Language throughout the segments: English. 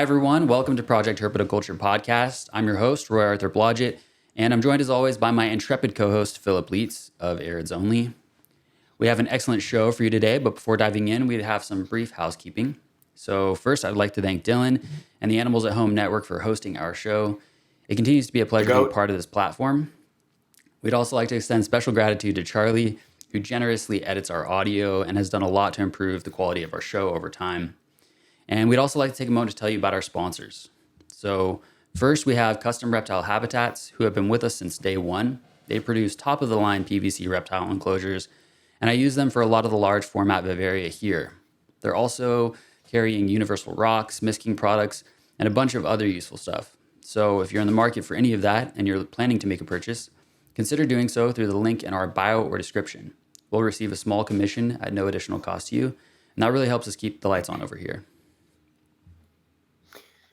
everyone. Welcome to Project Herpetoculture podcast. I'm your host, Roy Arthur Blodgett, and I'm joined as always by my intrepid co-host, Philip Leitz of Arids Only. We have an excellent show for you today, but before diving in, we have some brief housekeeping. So first, I'd like to thank Dylan and the Animals at Home Network for hosting our show. It continues to be a pleasure to be part of this platform. We'd also like to extend special gratitude to Charlie, who generously edits our audio and has done a lot to improve the quality of our show over time. And we'd also like to take a moment to tell you about our sponsors. So first, we have Custom Reptile Habitats, who have been with us since day one. They produce top-of-the-line PVC reptile enclosures, and I use them for a lot of the large format vivaria here. They're also carrying universal rocks, misking products, and a bunch of other useful stuff. So if you're in the market for any of that and you're planning to make a purchase, consider doing so through the link in our bio or description. We'll receive a small commission at no additional cost to you, and that really helps us keep the lights on over here.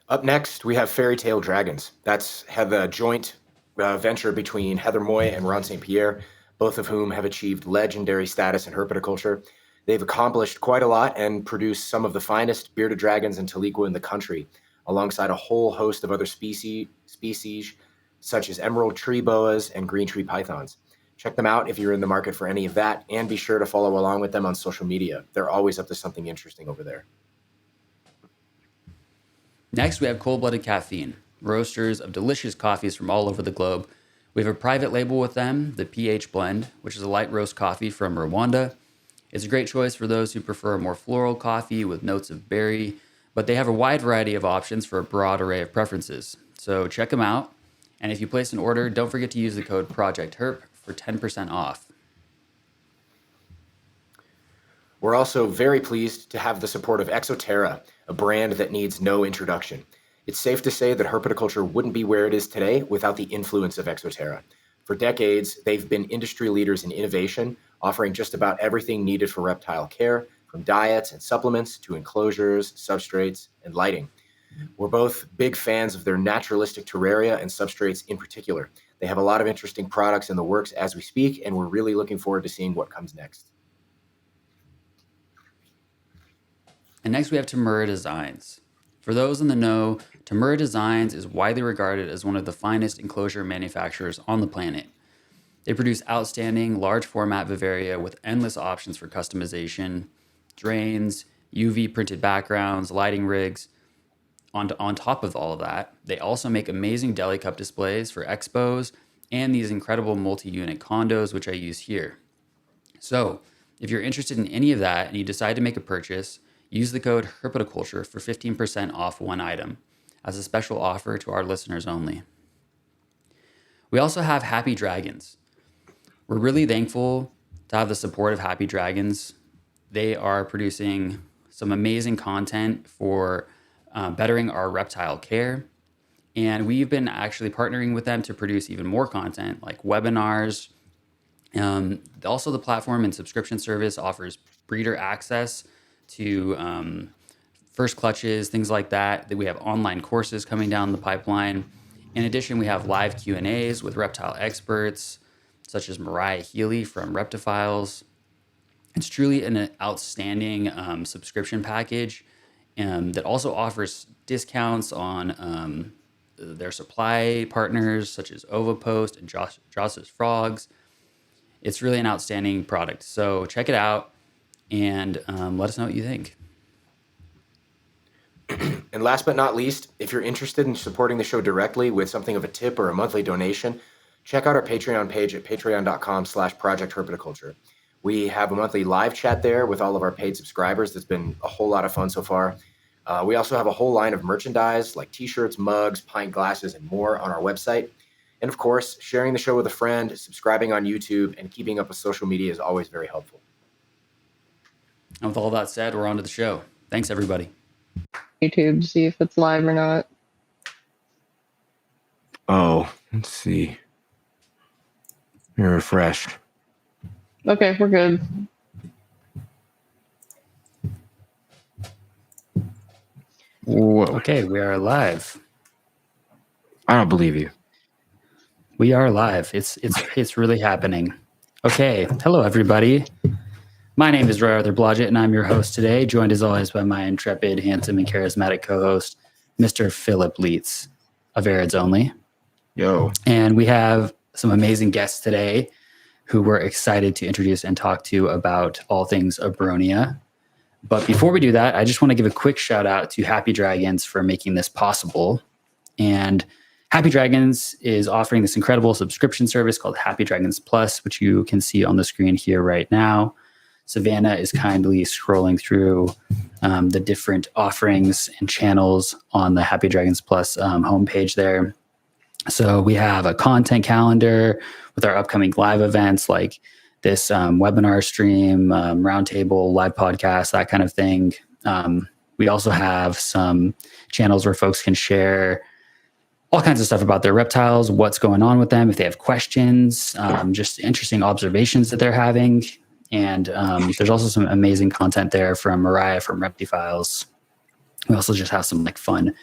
Up next, we have Fairy Tale Dragons. That's the joint venture between Heather Moy and Ron St. Pierre, both of whom have achieved legendary status in herpetoculture. They've accomplished quite a lot and produced some of the finest bearded dragons and taliqua in the country, alongside a whole host of other species such as emerald tree boas and green tree pythons. Check them out if you're in the market for any of that, and be sure to follow along with them on social media. They're always up to something interesting over there. Next, we have Cold-Blooded Caffeine, roasters of delicious coffees from all over the globe. We have a private label with them, the PH Blend, which is a light roast coffee from Rwanda. It's a great choice for those who prefer a more floral coffee with notes of berry, but they have a wide variety of options for a broad array of preferences. So check them out. And if you place an order, don't forget to use the code PROJECTHERP for 10% off. We're also very pleased to have the support of Exoterra, a brand that needs no introduction. It's safe to say that herpetoculture wouldn't be where it is today without the influence of Exoterra. For decades, they've been industry leaders in innovation, offering just about everything needed for reptile care, from diets and supplements to enclosures, substrates, and lighting. We're both big fans of their naturalistic terraria and substrates in particular. They have a lot of interesting products in the works as we speak, and we're really looking forward to seeing what comes next. And next we have Tamura Designs. For those in the know, Tamura Designs is widely regarded as one of the finest enclosure manufacturers on the planet. They produce outstanding large format vivaria with endless options for customization, drains, UV printed backgrounds, lighting rigs. On top of all of that, they also make amazing deli cup displays for expos and these incredible multi-unit condos, which I use here. So if you're interested in any of that and you decide to make a purchase, use the code Herpetoculture for 15% off one item as a special offer to our listeners only. We also have Happy Dragons. We're really thankful to have the support of Happy Dragons. They are producing some amazing content for bettering our reptile care. And we've been actually partnering with them to produce even more content like webinars. Also, the platform and subscription service offers breeder access to first clutches, things like that. We have online courses coming down the pipeline. In addition, we have live Q&As with reptile experts, such as Mariah Healy from Reptiphiles. It's truly an outstanding subscription package that also offers discounts on their supply partners, such as Ovopost and Joss's Frogs. It's really an outstanding product. So check it out. And let us know what you think. And last but not least, if you're interested in supporting the show directly with something of a tip or a monthly donation, check out our Patreon page at patreon.com/projectherpetoculture. We have a monthly live chat there with all of our paid subscribers. That's been a whole lot of fun so far. We also have a whole line of merchandise like t-shirts, mugs, pint glasses, and more on our website. And of course, sharing the show with a friend, subscribing on YouTube, and keeping up with social media is always very helpful. And with all that said, we're on to the show. Thanks, everybody. YouTube to see if it's live or not. Oh, let's see. Let me refresh. Okay, we're good. Whoa. Okay, we are live. I don't believe you. We are live. It's really happening. Okay, hello, everybody. My name is Roy Arthur Blodgett, and I'm your host today, joined as always by my intrepid, handsome, and charismatic co-host, Mr. Philip Leitz of Arids Only. Yo. And we have some amazing guests today who we're excited to introduce and talk to about all things Abronia. But before we do that, I just want to give a quick shout out to Happy Dragons for making this possible. And Happy Dragons is offering this incredible subscription service called Happy Dragons Plus, which you can see on the screen here right now. Savannah is kindly scrolling through the different offerings and channels on the Happy Dragons Plus homepage there. So we have a content calendar with our upcoming live events like this webinar stream, roundtable, live podcast, that kind of thing. We also have some channels where folks can share all kinds of stuff about their reptiles, what's going on with them, if they have questions, just interesting observations that they're having. And there's also some amazing content there from Mariah from Reptifiles. We also just have some like fun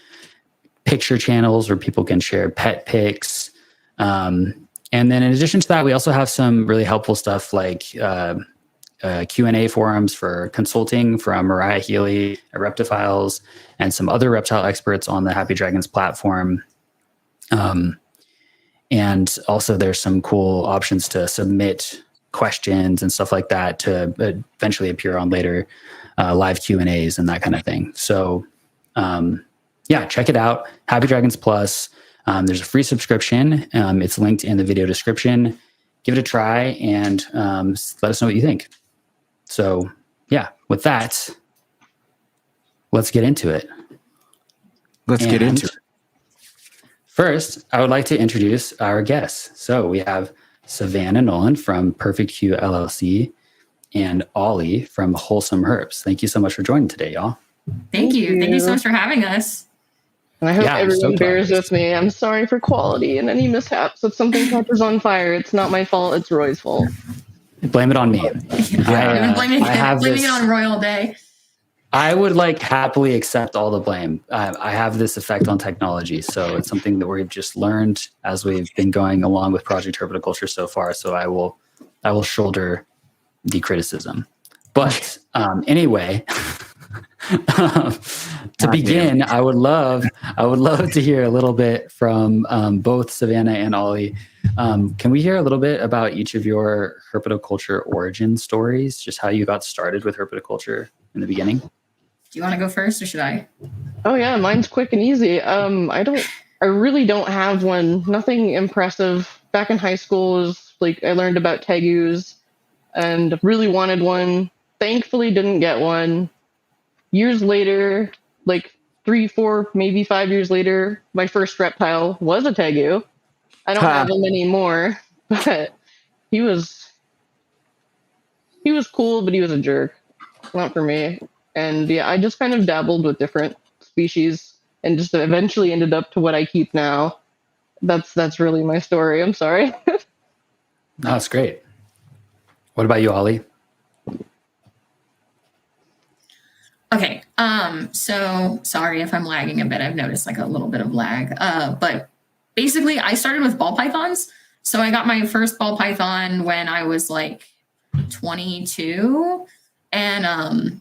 picture channels where people can share pet pics. And then in addition to that, we also have some really helpful stuff like Q&A forums for consulting from Mariah Healy at Reptifiles and some other reptile experts on the Happy Dragons platform. And also there's some cool options to submit questions and stuff like that to eventually appear on later live Q&As and that kind of thing. So yeah, check it out. Happy Dragons Plus. There's a free subscription. It's linked in the video description. Give it a try and let us know what you think. So yeah, with that, let's get into it. Let's get into it. First, I would like to introduce our guests. So we have Savannah and Ollie from Perfect Q LLC and Ollie from Wholesome Herbs. Thank you so much for joining today, y'all. Thank you. Thank you so much for having us. And I hope Yeah, everyone so bears glad. with me. I'm sorry for quality and any mishaps. If something catches on fire, it's not my fault. It's Roy's fault. Blame it on me. I've been blaming it on Roy all day. I would like happily accept all the blame. I have this effect on technology, so it's something that we've just learned as we've been going along with Project Herpetoculture so far. So I will shoulder the criticism. But anyway, to begin, I would love to hear a little bit from both Savannah and Ollie. Can we hear a little bit about each of your herpetoculture origin stories? Just how you got started with herpetoculture in the beginning? Do you want to go first or should I? Oh yeah, mine's quick and easy. I really don't have one. Nothing impressive. Back in high school was like I learned about tegus and really wanted one. Thankfully didn't get one. Years later, like 3, 4, maybe 5 years later, my first reptile was a tegu. I don't have him anymore, but he was cool, but he was a jerk. Not for me. And yeah, I just kind of dabbled with different species and just eventually ended up to what I keep now. That's really my story. I'm sorry. No, that's great. What about you, Ollie? Okay. So sorry if I'm lagging a bit. I've noticed like a little bit of lag. But basically I started with ball pythons. So I got my first ball python when I was like 22. And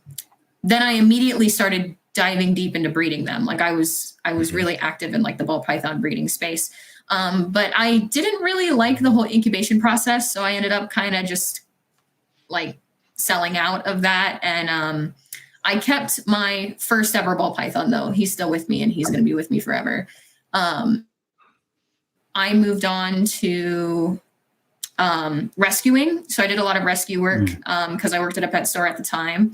then I immediately started diving deep into breeding them. Like I was really active in like the ball python breeding space. But I didn't really like the whole incubation process. So I ended up kind of just like selling out of that. And I kept my first ever ball python though. He's still with me and he's going to be with me forever. I moved on to rescuing. So I did a lot of rescue work because I worked at a pet store at the time.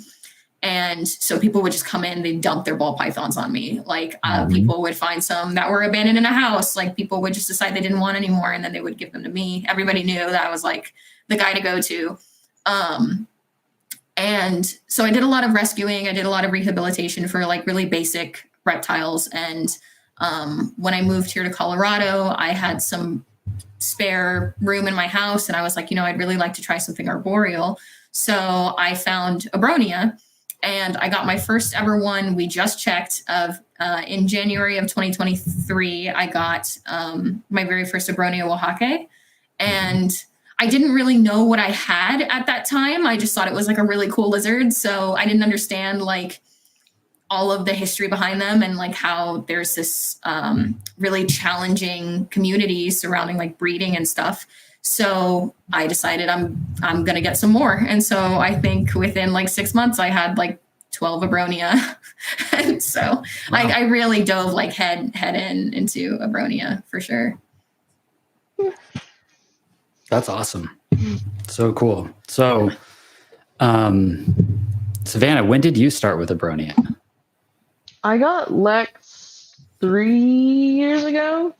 And so people would just come in, they'd dump their ball pythons on me. Like people would find some that were abandoned in a house. Like people would just decide they didn't want anymore. And then they would give them to me. Everybody knew that I was like the guy to go to. And so I did a lot of rescuing. I did a lot of rehabilitation for like really basic reptiles. And when I moved here to Colorado, I had some spare room in my house. And I was like, I'd really like to try something arboreal. So I found Abronia. And I got my first ever one. We just checked in January of 2023. I got my very first Abronia Oaxaca. And I didn't really know what I had at that time. I just thought it was like a really cool lizard. So I didn't understand like all of the history behind them and like how there's this really challenging community surrounding like breeding and stuff. So I decided I'm gonna get some more. And so I think within like 6 months I had like 12 Abronia. And so wow. I really dove like head into Abronia for sure. That's awesome. So cool. So Savannah, when did you start with Abronia? I got Lex 3 years ago,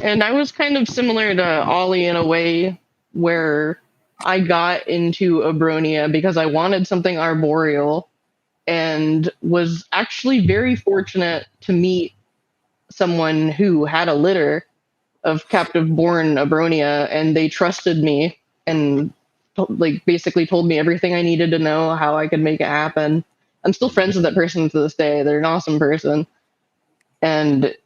and I was kind of similar to Ollie in a way where I got into Abronia because I wanted something arboreal and was actually very fortunate to meet someone who had a litter of captive born Abronia, and they trusted me and like basically told me everything I needed to know, how I could make it happen. I'm still friends with that person to this day. They're an awesome person. And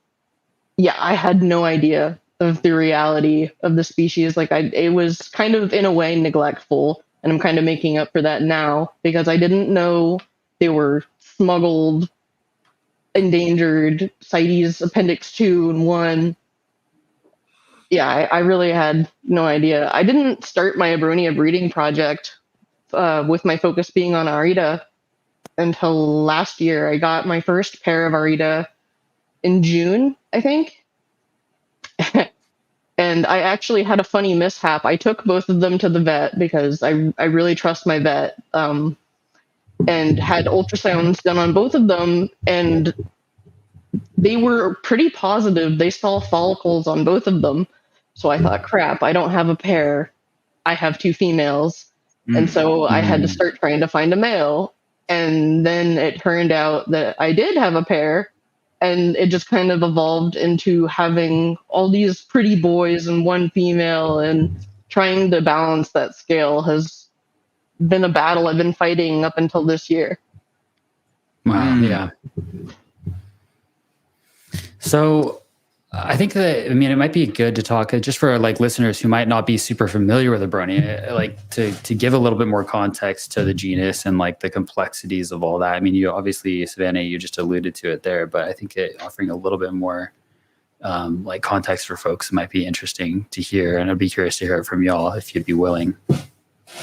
yeah, I had no idea of the reality of the species. Like it was kind of in a way neglectful, and I'm kind of making up for that now because I didn't know they were smuggled, endangered, CITES Appendix 2 and 1. Yeah, I really had no idea. I didn't start my Abronia breeding project with my focus being on Arita until last year. I got my first pair of Arita in June, I think. And I actually had a funny mishap. I took both of them to the vet because I really trust my vet, and had ultrasounds done on both of them, and they were pretty positive. They saw follicles on both of them. So I thought, crap, I don't have a pair. I have 2 females. And so I had to start trying to find a male. And then it turned out that I did have a pair. And it just kind of evolved into having all these pretty boys and 1 female. And trying to balance that scale has been a battle I've been fighting up until this year. Wow, yeah. So I think that, I mean, it might be good to talk just for like listeners who might not be super familiar with Abronia, like to give a little bit more context to the genus and like the complexities of all that. I mean, you obviously, Savannah, you just alluded to it there, but I think offering a little bit more like context for folks might be interesting to hear. And I'd be curious to hear it from y'all if you'd be willing.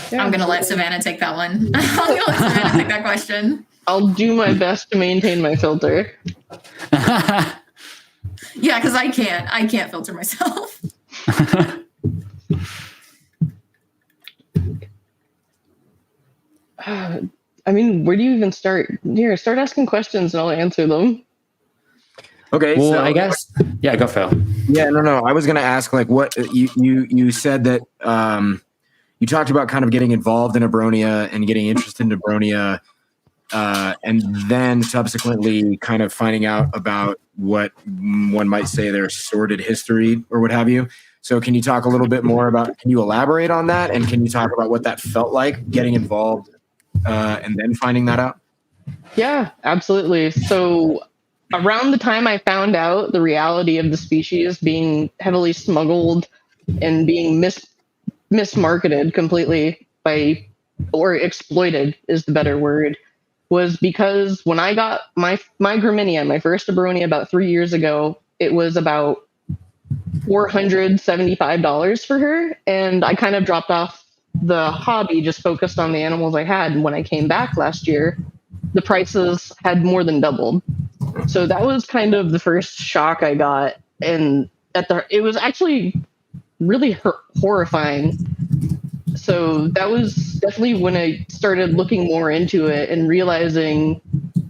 Yeah. I'm going to let Savannah take that one. I'm going to let Savannah take that question. I'll do my best to maintain my filter. Yeah, because I can't filter myself. I mean, where do you even start? Here, start asking questions and I'll answer them. Okay. Well, so, I guess, yeah, go Phil. Yeah, no. I was going to ask, like, what you said that you talked about kind of getting involved in Abronia and getting interested in Abronia, and then subsequently kind of finding out about what one might say their sordid history or what have you. So can you talk a little bit more about, can you elaborate on that? And can you talk about what that felt like getting involved and then finding that out? Yeah, absolutely. So around the time I found out the reality of the species being heavily smuggled and being mismarketed completely or exploited is the better word, was because when I got my Graminia, my first Abronia about 3 years ago, it was about $475 for her. And I kind of dropped off the hobby, just focused on the animals I had. And when I came back last year, the prices had more than doubled. So that was kind of the first shock I got. And it was actually really horrifying. So that was definitely when I started looking more into it and realizing,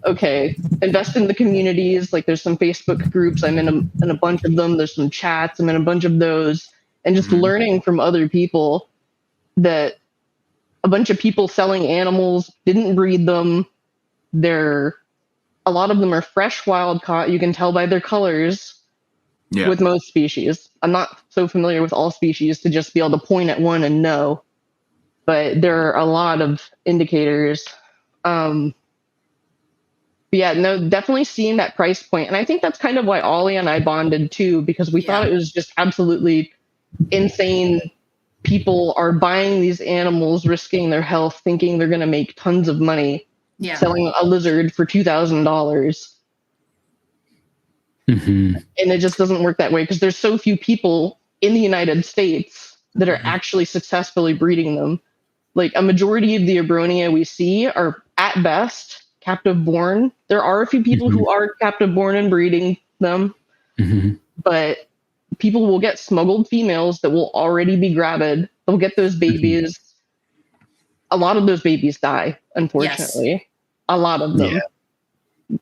okay, invest in the communities. Like there's some Facebook groups. I'm in a bunch of them. There's some chats. I'm in a bunch of those. And just learning from other people that a bunch of people selling animals didn't breed them. A lot of them are fresh wild caught. You can tell by their colors. Yeah. With most species. I'm not so familiar with all species to just be able to point at one and know. But there are a lot of indicators. Yeah, no, definitely seeing that price point. And I think that's kind of why Ollie and I bonded too, because we thought it was just absolutely insane. People are buying these animals, risking their health, thinking they're going to make tons of money. Yeah. selling a lizard for $2,000. Mm-hmm. And it just doesn't work that way because there's so few people in the United States that are actually successfully breeding them. Like a majority of the Abronia we see are at best captive born. There are a few people who are captive born and breeding them, but people will get smuggled females that will already be gravid. They'll get those babies. A lot of those babies die, unfortunately. Yes. A lot of them. Yeah.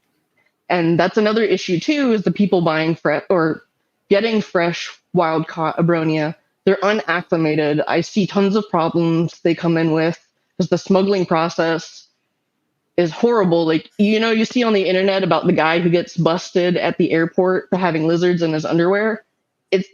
And that's another issue too, is the people buying or getting fresh wild caught Abronia. They're unacclimated. I see tons of problems they come in with because the smuggling process is horrible. Like, you see on the internet about the guy who gets busted at the airport for having lizards in his underwear.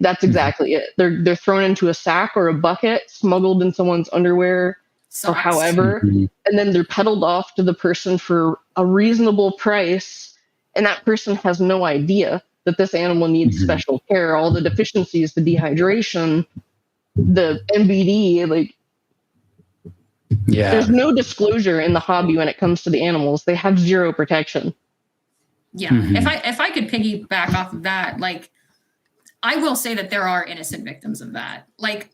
That's exactly it. They're thrown into a sack or a bucket, smuggled in someone's underwear or however, and then they're peddled off to the person for a reasonable price. And that person has no idea that this animal needs special care. All the deficiencies, the dehydration, the MBD, like, there's no disclosure in the hobby when it comes to the animals. They have zero protection. Yeah. If I could piggyback off of that, like, I will say that there are innocent victims of that. Like,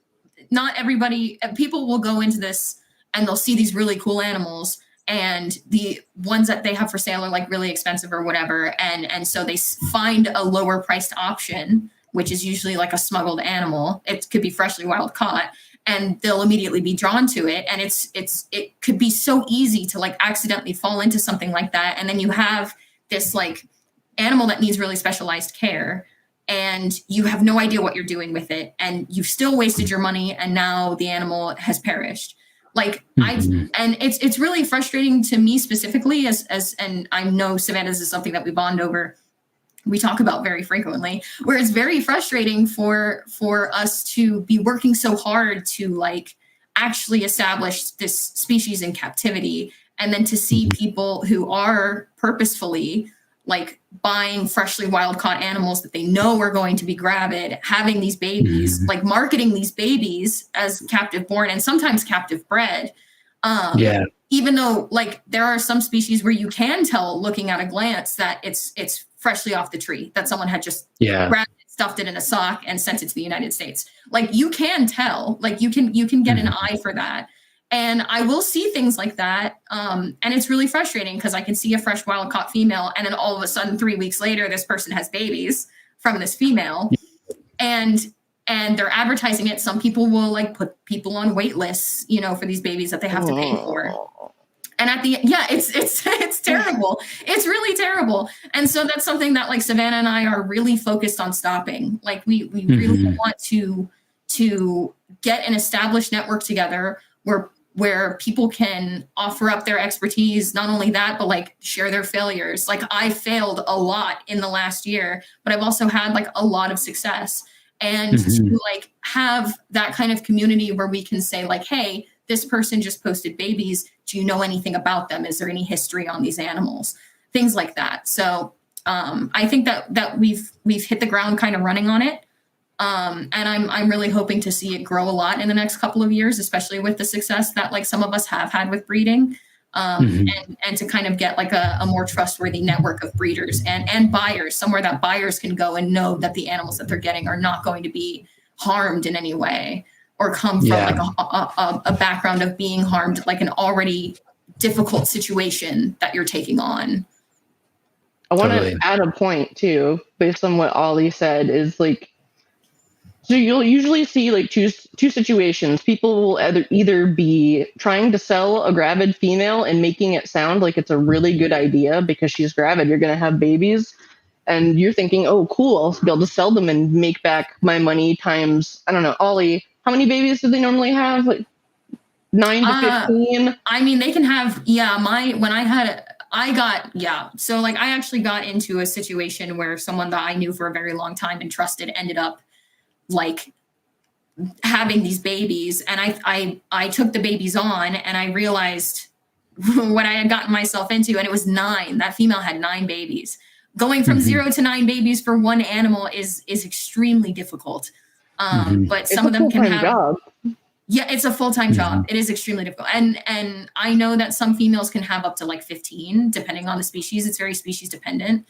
not everybody, people will go into this and they'll see these really cool animals, and the ones that they have for sale are like really expensive or whatever. And so they find a lower priced option, which is usually like a smuggled animal. It could be freshly wild caught, and they'll immediately be drawn to it. And it could be so easy to like accidentally fall into something like that. And then you have this like animal that needs really specialized care, and you have no idea what you're doing with it. And you've still wasted your money, and now the animal has perished. Like and it's really frustrating to me specifically and I know Savannah, this is something that we bond over. We talk about very frequently, where it's very frustrating for us to be working so hard to like actually establish this species in captivity, and then to see people who are purposefully like buying freshly wild caught animals that they know are going to be gravid, having these babies, like marketing these babies as captive born and sometimes captive bred. Even though like there are some species where you can tell looking at a glance that it's freshly off the tree, that someone had just grabbed it, stuffed it in a sock and sent it to the United States. Like you can tell, like you can get an eye for that. And I will see things like that. And it's really frustrating because I can see a fresh wild caught female, and then all of a sudden 3 weeks later, this person has babies from this female, and they're advertising it. Some people will like put people on wait lists, for these babies that they have to pay for. And at the it's terrible. It's really terrible. And so that's something that like Savannah and I are really focused on stopping. Like we really want to get an established network together where people can offer up their expertise. Not only that, but like share their failures. Like I failed a lot in the last year, but I've also had like a lot of success. And to like have that kind of community where we can say like, hey, this person just posted babies. Do you know anything about them? Is there any history on these animals? Things like that. So I think that we've hit the ground kind of running on it. And I'm really hoping to see it grow a lot in the next couple of years, especially with the success that like some of us have had with breeding, and to kind of get like a more trustworthy network of breeders and buyers, somewhere that buyers can go and know that the animals that they're getting are not going to be harmed in any way or come from like a background of being harmed, like an already difficult situation that you're taking on. I want to add a point too, based on what Ollie said, is like, so you'll usually see like two situations. People will either be trying to sell a gravid female and making it sound like it's a really good idea because she's gravid, you're going to have babies. And you're thinking, oh, cool, I'll be able to sell them and make back my money times, I don't know, Ollie, how many babies do they normally have? Like 9 to 15? I mean, they can have, so like I actually got into a situation where someone that I knew for a very long time and trusted ended up like having these babies, and I took the babies on, and I realized what I had gotten myself into, and it was 9. That female had 9 babies. Going from 0 to 9 babies for one animal is extremely difficult. But some of them can have job. Yeah, it's a full-time job. It is extremely difficult. And I know that some females can have up to like 15, depending on the species. It's very species dependent.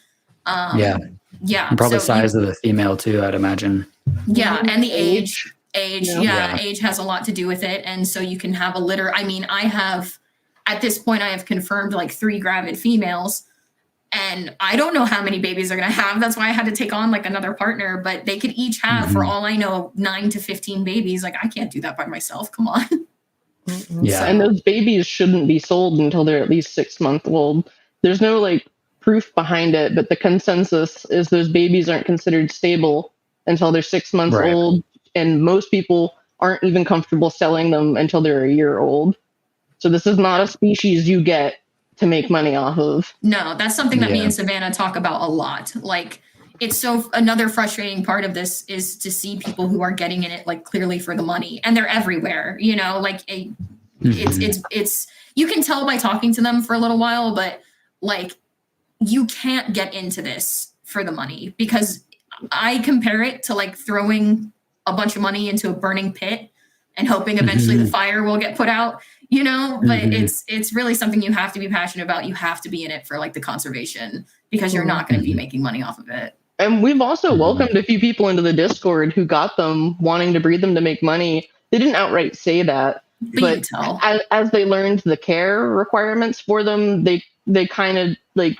Yeah. Yeah. And probably so size of the female too, I'd imagine. Yeah, and the age. Yeah. Age has a lot to do with it. And so you can have a litter. I mean, at this point, I have confirmed like 3 gravid females. And I don't know how many babies they're going to have. That's why I had to take on like another partner. But they could each have, for all I know, 9 to 15 babies. Like, I can't do that by myself. Come on. Yeah. And those babies shouldn't be sold until they're at least 6 months old. There's no like proof behind it, but the consensus is those babies aren't considered stable until they're 6 months Right. old. And most people aren't even comfortable selling them until they're a year old. So this is not a species you get to make money off of. No, that's something that me Yeah. and Savannah talk about a lot. Like, it's so another frustrating part of this is to see people who are getting in it like clearly for the money, and they're everywhere. You know, like it's you can tell by talking to them for a little while, but like you can't get into this for the money, because I compare it to like throwing a bunch of money into a burning pit and hoping eventually the fire will get put out. You know, but it's really something you have to be passionate about. You have to be in it for like the conservation, because you're not going to be making money off of it. And we've also welcomed a few people into the Discord who got them wanting to breed them to make money. They didn't outright say that, But you can tell. as they learned the care requirements for them, they kind of like,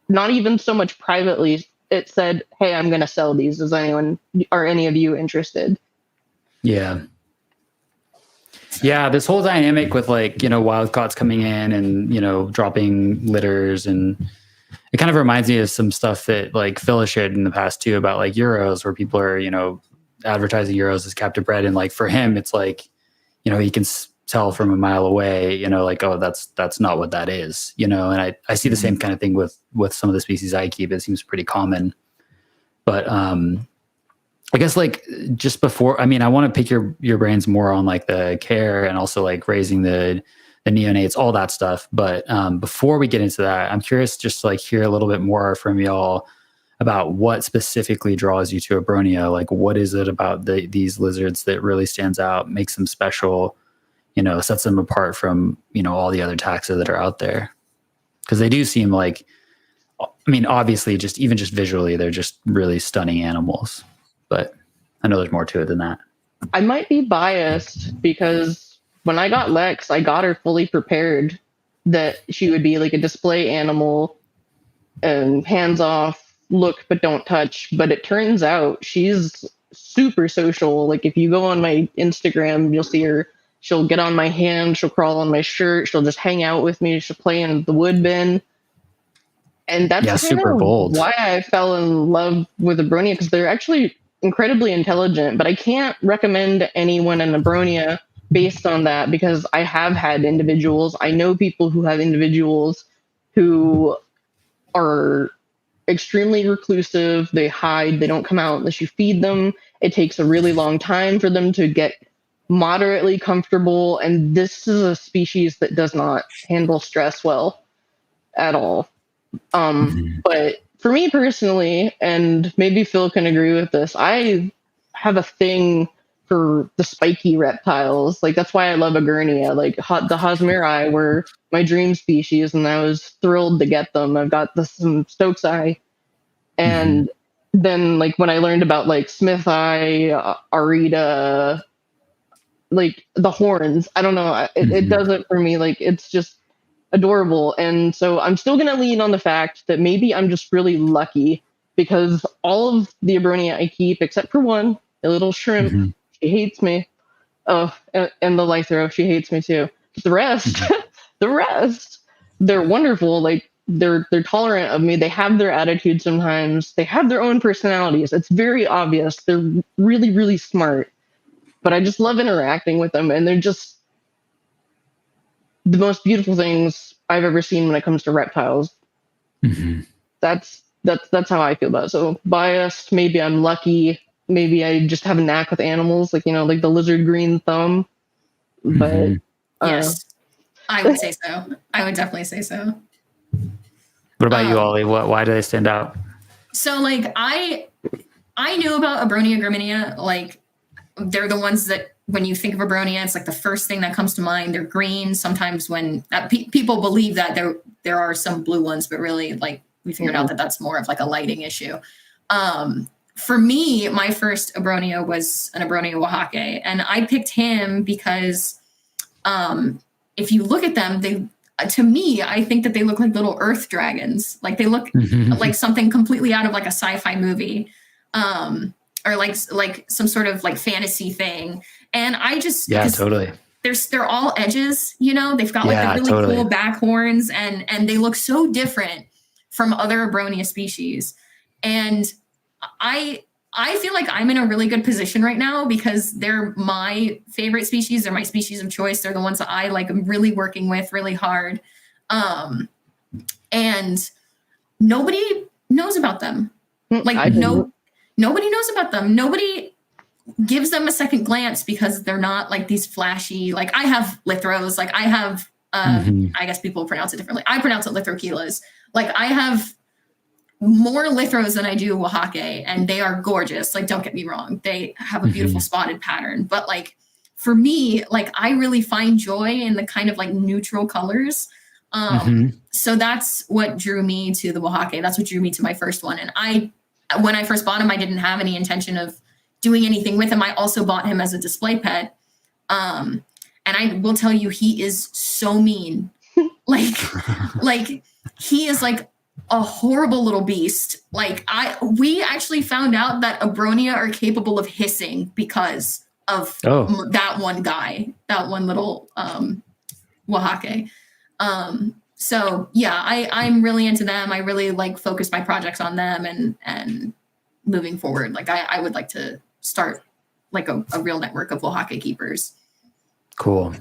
not even so much privately, it said, "Hey, I'm going to sell these. Are any of you interested?" Yeah. Yeah, this whole dynamic with like, wild caughts coming in and, dropping litters, and it kind of reminds me of some stuff that like Phil shared in the past too about like Euros, where people are, advertising Euros as captive bred. And like for him, it's like, he can tell from a mile away, like, oh, that's not what that is, and I see the same kind of thing with some of the species I keep. It seems pretty common. But I guess like just before, I want to pick your brains more on like the care and also like raising the neonates, all that stuff. But before we get into that, I'm curious just to like hear a little bit more from y'all about what specifically draws you to Abronia. Like, what is it about these lizards that really stands out, makes them special, sets them apart from, all the other taxa that are out there? Because they do seem like, obviously just visually, they're just really stunning animals. But I know there's more to it than that. I might be biased because when I got Lex, I got her fully prepared that she would be like a display animal and hands off, look but don't touch. But it turns out she's super social. Like if you go on my Instagram, you'll see her. She'll get on my hand, she'll crawl on my shirt, she'll just hang out with me, she'll play in the wood bin. And that's super bold. Why I fell in love with Abronia, because they're actually incredibly intelligent. But I can't recommend anyone an Abronia based on that, because I have had individuals. I know people who have individuals who are extremely reclusive. They hide. They don't come out unless you feed them. It takes a really long time for them to get moderately comfortable. And this is a species that does not handle stress well at all. But for me personally, and maybe Phil can agree with this, I have a thing for the spiky reptiles. Like that's why I love Agurnia. Like the husbandry were my dream species, and I was thrilled to get them. I've got some Stokes eye, and then like when I learned about like Smith eye, Arita, like the horns, I don't know, it does it for me. Like it's just adorable. And so I'm still going to lean on the fact that maybe I'm just really lucky, because all of the Abronia I keep, except for one, a little shrimp, she hates me. Oh, and the Lythro, she hates me too. But the rest, they're wonderful. Like they're tolerant of me. They have their attitude sometimes. They have their own personalities. It's very obvious. They're really, really smart. But I just love interacting with them, and they're just the most beautiful things I've ever seen when it comes to reptiles. That's how I feel about it. So biased, maybe I'm lucky, maybe I just have a knack with animals, like like the lizard green thumb. But yes, I would say so. I would definitely say so. What about you, Ollie? Why do they stand out? So like I knew about Abronia graminia. Like they're the ones that when you think of Abronia, it's like the first thing that comes to mind. They're green. Sometimes when people believe that there are some blue ones, but really, like, we figured out that that's more of like a lighting issue. For me, my first Abronia was an Abronia Oaxaca, and I picked him because if you look at them, to me, I think that they look like little earth dragons. Like, they look like something completely out of like a sci-fi movie, or like some sort of like fantasy thing. And I just, totally. They're all edges, you know, they've got like the really cool back horns, and they look so different from other Abronia species. And I feel like I'm in a really good position right now because they're my favorite species. They're my species of choice. They're the ones that I like. I'm really working with really hard. And nobody knows about them. Like, nobody knows about them. Nobody gives them a second glance because they're not like these flashy, like, I have lithros, like I have, I guess people pronounce it differently. I pronounce it lithoquilas. Like, I have more lithros than I do Oaxaca, and they are gorgeous. Like, don't get me wrong. They have a beautiful spotted pattern, but like, for me, like, I really find joy in the kind of like neutral colors. So that's what drew me to the Oaxaca. That's what drew me to my first one. And when I first bought him, I didn't have any intention of doing anything with him. I also bought him as a display pet. And I will tell you, he is so mean. like he is like a horrible little beast. Like, we actually found out that Abronia are capable of hissing because of that one guy, that one little Oaxaca. So yeah, I'm really into them. I really like focus my projects on them, and moving forward, like I would like to start like a real network of Oaxaca keepers. Cool.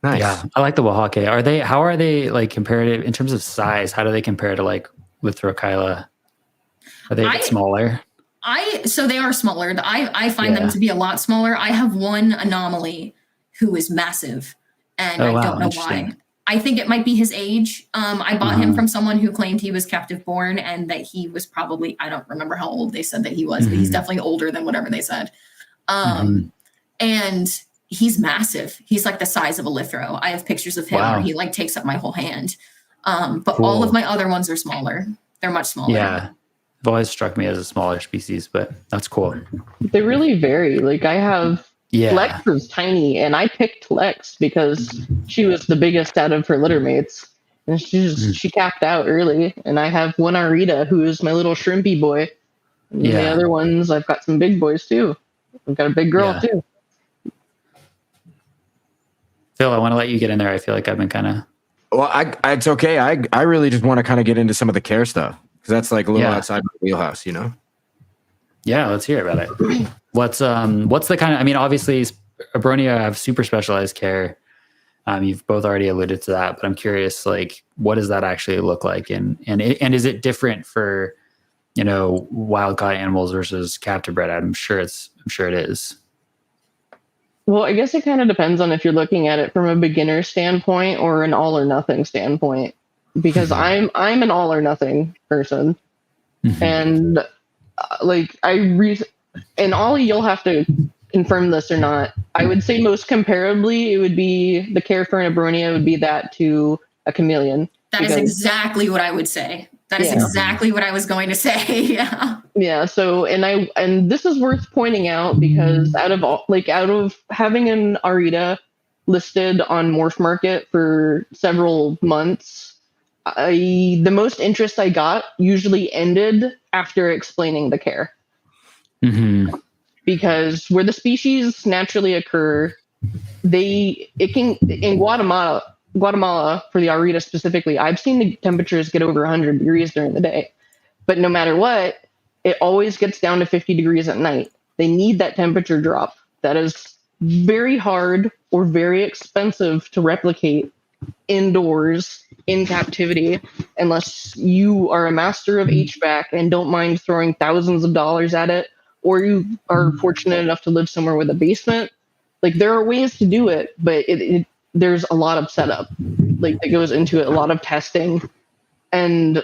Nice. Yeah, I like the Oaxaca. How are they like comparative in terms of size? How do they compare to like Lithokyla? Are they a bit smaller? So they are smaller. I find them to be a lot smaller. I have one anomaly who is massive, and I don't know why. I think it might be his age. I bought him from someone who claimed he was captive born, and that he was probably, I don't remember how old they said that he was, but he's definitely older than whatever they said. And he's massive. He's like the size of a lithro. I have pictures of him where he like takes up my whole hand. But all of my other ones are smaller. They're much smaller. Yeah. They've always struck me as a smaller species, but that's cool. They really vary. Like, I have Lex is tiny, and I picked Lex because she was the biggest out of her litter mates, and she capped out early. And I have one Arita, who is my little shrimpy boy. And the other ones, I've got some big boys too. I've got a big girl too. Phil, I want to let you get in there. I feel like I've been kind of. Well, it's okay. I really just want to kind of get into some of the care stuff, because that's like a little outside my wheelhouse, you know? Yeah, let's hear about it. What's the kind of, I mean, obviously Abronia have super specialized care. You've both already alluded to that, but I'm curious, like, what does that actually look like? And is it different for, you know, wild caught animals versus captive bred? I'm sure it is. Well, I guess it kind of depends on if you're looking at it from a beginner standpoint or an all or nothing standpoint, because I'm an all or nothing person. And like and Ollie, you'll have to confirm this or not. I would say most comparably, it would be the care for an Abronia would be that to a chameleon. That is exactly what I would say. That is exactly what I was going to say. Yeah. So, and this is worth pointing out, because out of having an Arita listed on Morph Market for several months, the most interest I got usually ended after explaining the care. Because where the species naturally occur, in Guatemala for the Arita specifically, I've seen the temperatures get over 100 degrees during the day, but no matter what, it always gets down to 50 degrees at night. They need that temperature drop. That is very hard or very expensive to replicate indoors in captivity, unless you are a master of HVAC and don't mind throwing thousands of dollars at it, or you are fortunate enough to live somewhere with a basement. Like, there are ways to do it, but there's a lot of setup like that goes into it, a lot of testing. And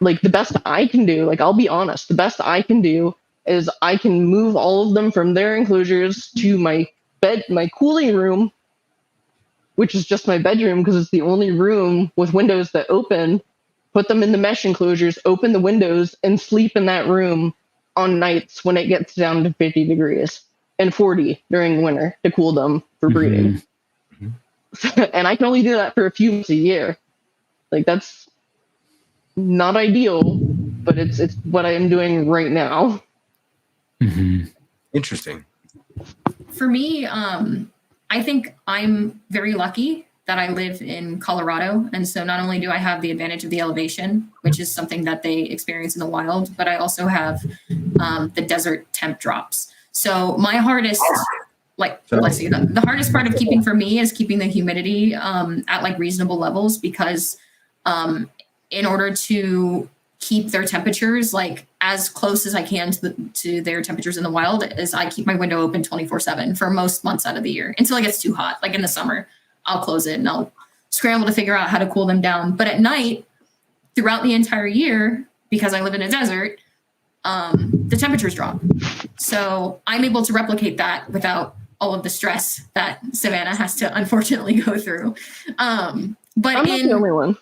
like, the best I can do, like, I'll be honest, the best I can do is I can move all of them from their enclosures to my cooling room, which is just my bedroom because it's the only room with windows that open. Put them in the mesh enclosures, open the windows, and sleep in that room on nights when it gets down to 50 degrees and 40 during winter to cool them for breeding. And I can only do that for a few months a year. Like, that's not ideal, but it's what I am doing right now. Interesting. For me, I think I'm very lucky that I live in Colorado. And so not only do I have the advantage of the elevation, which is something that they experience in the wild, but I also have the desert temp drops. So my hardest, bless you, the hardest part of keeping for me is keeping the humidity at like reasonable levels, because in order to keep their temperatures like as close as I can to their temperatures in the wild, is I keep my window open 24/7 for most months out of the year until it gets too hot. Like in the summer, I'll close it and I'll scramble to figure out how to cool them down. But at night, throughout the entire year, because I live in a desert, the temperatures drop. So I'm able to replicate that without all of the stress that Savannah has to unfortunately go through. But I'm not the only one.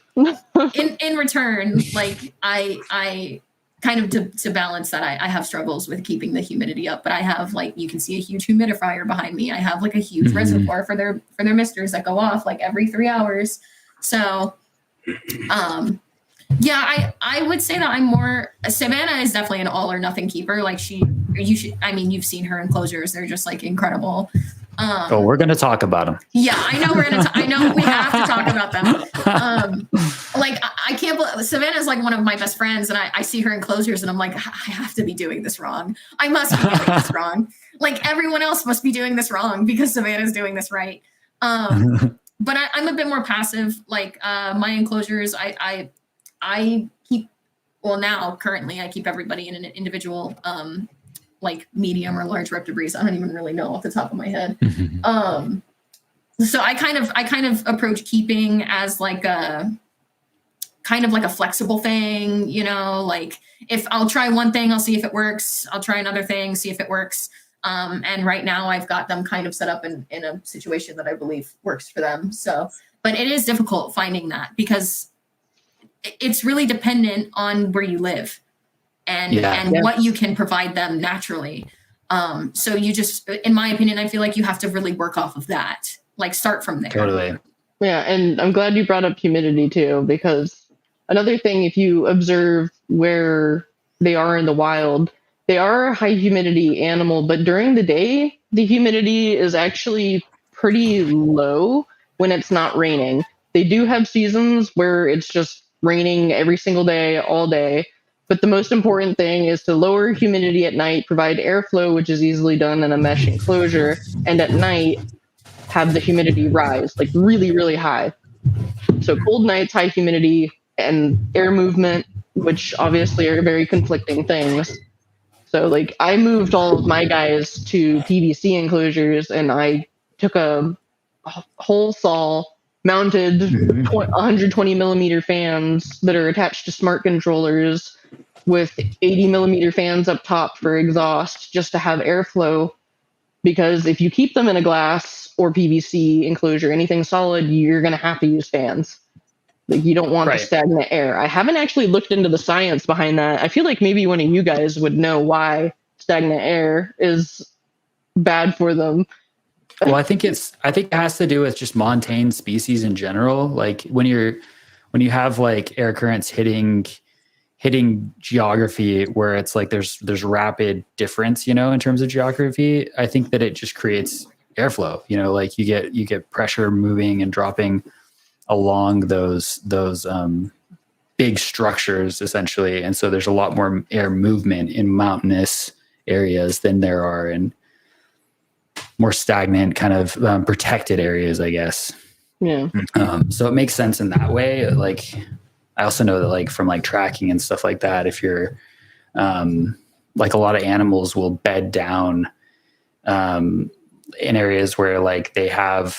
in return, like I kind of to balance that, I have struggles with keeping the humidity up, but I have, like, you can see a huge humidifier behind me. I have like a huge reservoir for their misters that go off like every 3 hours. So yeah, I would say that I'm more, Savannah is definitely an all or nothing keeper. Like you've seen her enclosures. They're just like incredible. We're going to talk about them. Yeah, I know I know we have to talk about them. Like I can't believe Savannah's like one of my best friends, and I see her enclosures and I'm like, I have to be doing this wrong. I must be doing this wrong. Like everyone else must be doing this wrong because Savannah's doing this right. But I'm a bit more passive. Like my enclosures, I keep, well, now currently I keep everybody in an individual like medium or large reptibreeds. I don't even really know off the top of my head. So I kind of approach keeping as like a kind of like a flexible thing, you know, like if I'll try one thing, I'll see if it works. I'll try another thing, see if it works. And right now I've got them kind of set up in a situation that I believe works for them. So, but it is difficult finding that because it's really dependent on where you live and what you can provide them naturally. So you just, in my opinion, I feel like you have to really work off of that. Like start from there. Totally. Yeah, and I'm glad you brought up humidity too, because another thing, if you observe where they are in the wild, they are a high humidity animal, but during the day, the humidity is actually pretty low when it's not raining. They do have seasons where it's just raining every single day, all day. But the most important thing is to lower humidity at night, provide airflow, which is easily done in a mesh enclosure, and at night, have the humidity rise, like really, really high. So cold nights, high humidity, and air movement, which obviously are very conflicting things. So like I moved all of my guys to PVC enclosures, and I took a whole saw, mounted 120 millimeter fans that are attached to smart controllers with 80 millimeter fans up top for exhaust, just to have airflow. Because if you keep them in a glass or PVC enclosure, anything solid, you're going to have to use fans. Like you don't want the stagnant air. I haven't actually looked into the science behind that. I feel like maybe one of you guys would know why stagnant air is bad for them. Well, I think it has to do with just montane species in general. Like when you have like air currents hitting geography where it's like there's rapid difference, you know, in terms of geography, I think that it just creates airflow, you know, like you get pressure moving and dropping along those big structures essentially. And so there's a lot more air movement in mountainous areas than there are in more stagnant kind of protected areas, I guess. Yeah. So it makes sense in that way. Like, I also know that like from like tracking and stuff like that, if you're like a lot of animals will bed down in areas where like they're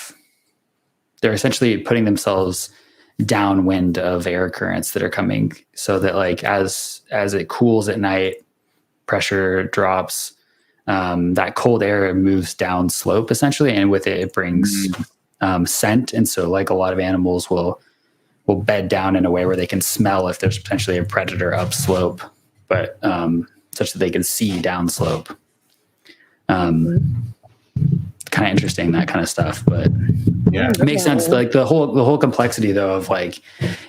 essentially putting themselves downwind of air currents that are coming, so that like as it cools at night, pressure drops, that cold air moves down slope essentially, and with it brings scent. And so like a lot of animals will bed down in a way where they can smell if there's potentially a predator upslope, but such that they can see downslope. Kind of interesting, that kind of stuff, but Yeah. it makes sense. Like the whole complexity though of like,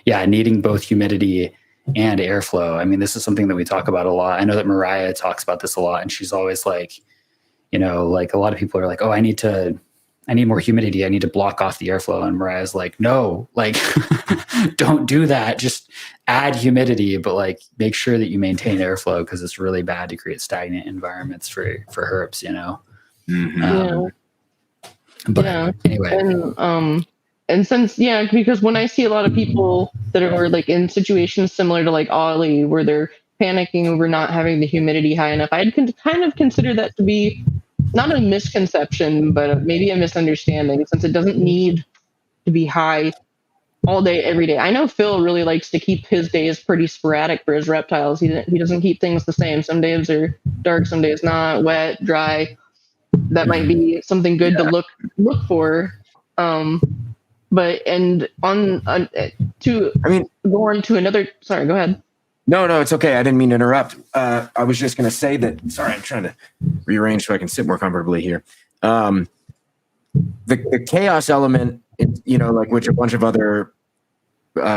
needing both humidity and airflow. I mean, this is something that we talk about a lot. I know that Mariah talks about this a lot, and she's always like, like a lot of people are like, oh, I need more humidity. I need to block off the airflow. And Mariah's like, no, like don't do that. Just add humidity, but like make sure that you maintain airflow, because it's really bad to create stagnant environments for herps, But anyway. And since, because when I see a lot of people that are like in situations similar to like Ollie, where they're panicking over not having the humidity high enough, I'd kind of consider that to be not a misconception, but maybe a misunderstanding, since it doesn't need to be high all day, every day. I know Phil really likes to keep his days pretty sporadic for his reptiles. He doesn't keep things the same. Some days are dark, some days not, wet, dry. That might be something good to look for. But and on to go on to another. Sorry, go ahead. No, it's okay. I didn't mean to interrupt. I was just going to say that. Sorry, I'm trying to rearrange so I can sit more comfortably here. The chaos element, like which a bunch of other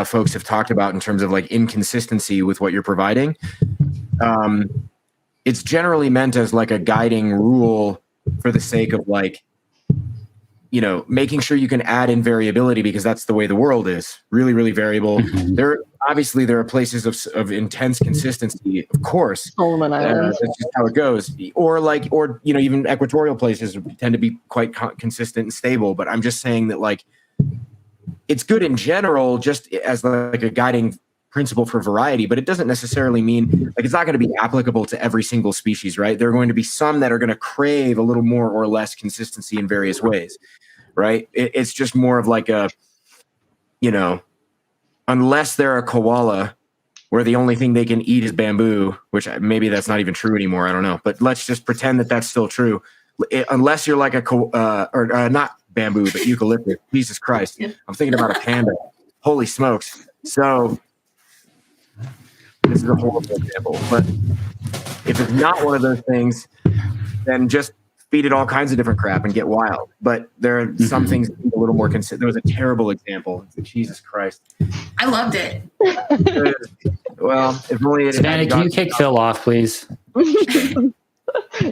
folks have talked about in terms of like inconsistency with what you're providing. It's generally meant as like a guiding rule for the sake of like, making sure you can add in variability, because that's the way the world is, really, really variable. There are places of intense consistency, of course. Solomon Islands. That's just how it goes. Or even equatorial places tend to be quite consistent and stable. But I'm just saying that like, it's good in general, just as like a guiding principle for variety, but it doesn't necessarily mean like it's not going to be applicable to every single species, right? There are going to be some that are going to crave a little more or less consistency in various ways, right? It's just more of like a, unless they're a koala where the only thing they can eat is bamboo, which maybe that's not even true anymore. I don't know, but let's just pretend that that's still true. Unless you're like not bamboo, but eucalyptus. Jesus Christ. I'm thinking about a panda. Holy smokes. So this is a horrible example, but if it's not one of those things, then just feed it all kinds of different crap and get wild. But there are some things that need a little more consistent. There was a terrible example. Jesus Christ. I loved it. Well, if only it Savannah, can you kick Phil off, please?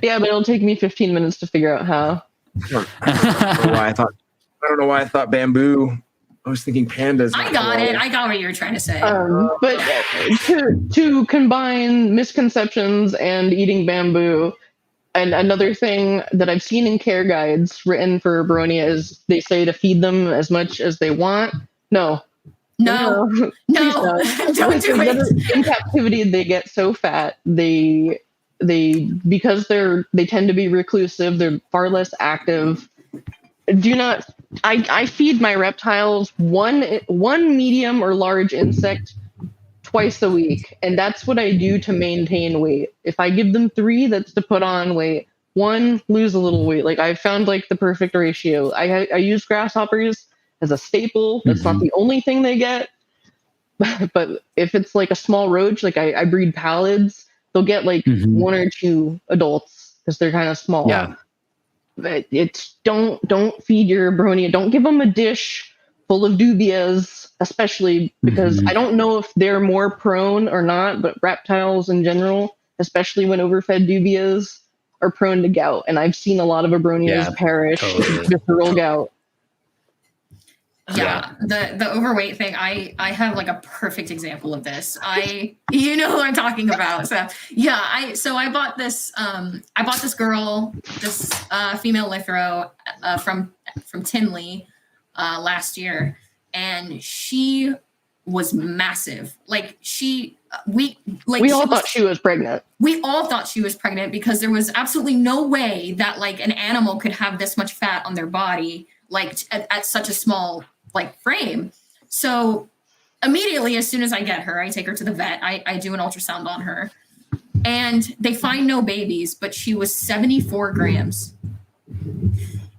Yeah, but it'll take me 15 minutes to figure out how. I don't know why I thought bamboo. I was thinking pandas. I got it. I got what you were trying to say. But to combine misconceptions and eating bamboo, and another thing that I've seen in care guides written for Abronia is they say to feed them as much as they want. No. Don't do it. In captivity, they get so fat. Because they tend to be reclusive. They're far less active. I feed my reptiles one medium or large insect twice a week, and that's what I do to maintain weight. If I give them 3, that's to put on weight. 1, lose a little weight. Like I've found like the perfect ratio. I use grasshoppers as a staple. That's not the only thing they get, but if it's like a small roach, like I breed pallets, they'll get like 1 or 2 adults because they're kind of small. Yeah. But it's don't feed your Abronia. Don't give them a dish full of dubias, especially because I don't know if they're more prone or not, but reptiles in general, especially when overfed dubias, are prone to gout. And I've seen a lot of Abronias perish with visceral gout. Yeah, the overweight thing, I have like a perfect example of this. You know who I'm talking about. So yeah, I bought this girl, this female Lithro from Tinley last year, and she was massive. We all thought she was pregnant. We all thought she was pregnant because there was absolutely no way that like an animal could have this much fat on their body, like at such a small frame. So immediately, as soon as I get her, I take her to the vet. I do an ultrasound on her. and they find no babies, but she was 74 grams.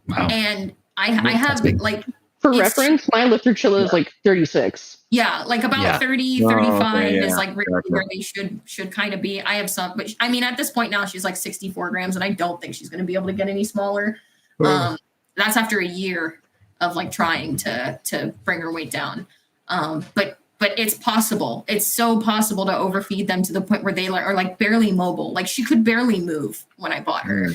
Wow. And I have big. like, For It's- reference, my literature is like 36. yeah, like about Yeah. 30, Oh, 35 okay, is yeah. like really Gotcha. where they should kind of be. I have some, but I mean, at this point now she's like 64 grams, and I don't think she's going to be able to get any smaller. That's after a year of like trying to bring her weight down. But it's possible. It's so possible to overfeed them to the point where they are like barely mobile. Like she could barely move when I bought her.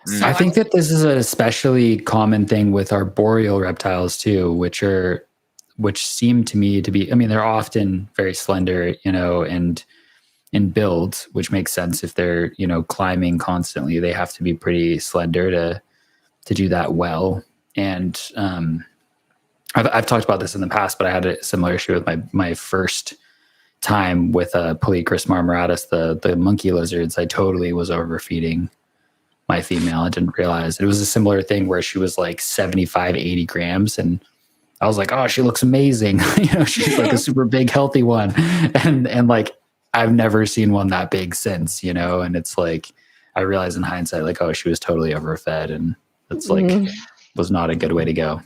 So I think that this is an especially common thing with arboreal reptiles too, which seem to me to be, I mean, they're often very slender, and in build, which makes sense if they're, climbing constantly. They have to be pretty slender to do that well. And I've talked about this in the past, but I had a similar issue with my first time with Polychrus marmoratus, the monkey lizards. I totally was overfeeding my female. I didn't realize it was a similar thing where she was like 75, 80 grams. And I was like, oh, she looks amazing. She's like a super big, healthy one. And like, I've never seen one that big since, and it's like, I realized in hindsight, like, oh, she was totally overfed. And it's like, was not a good way to go.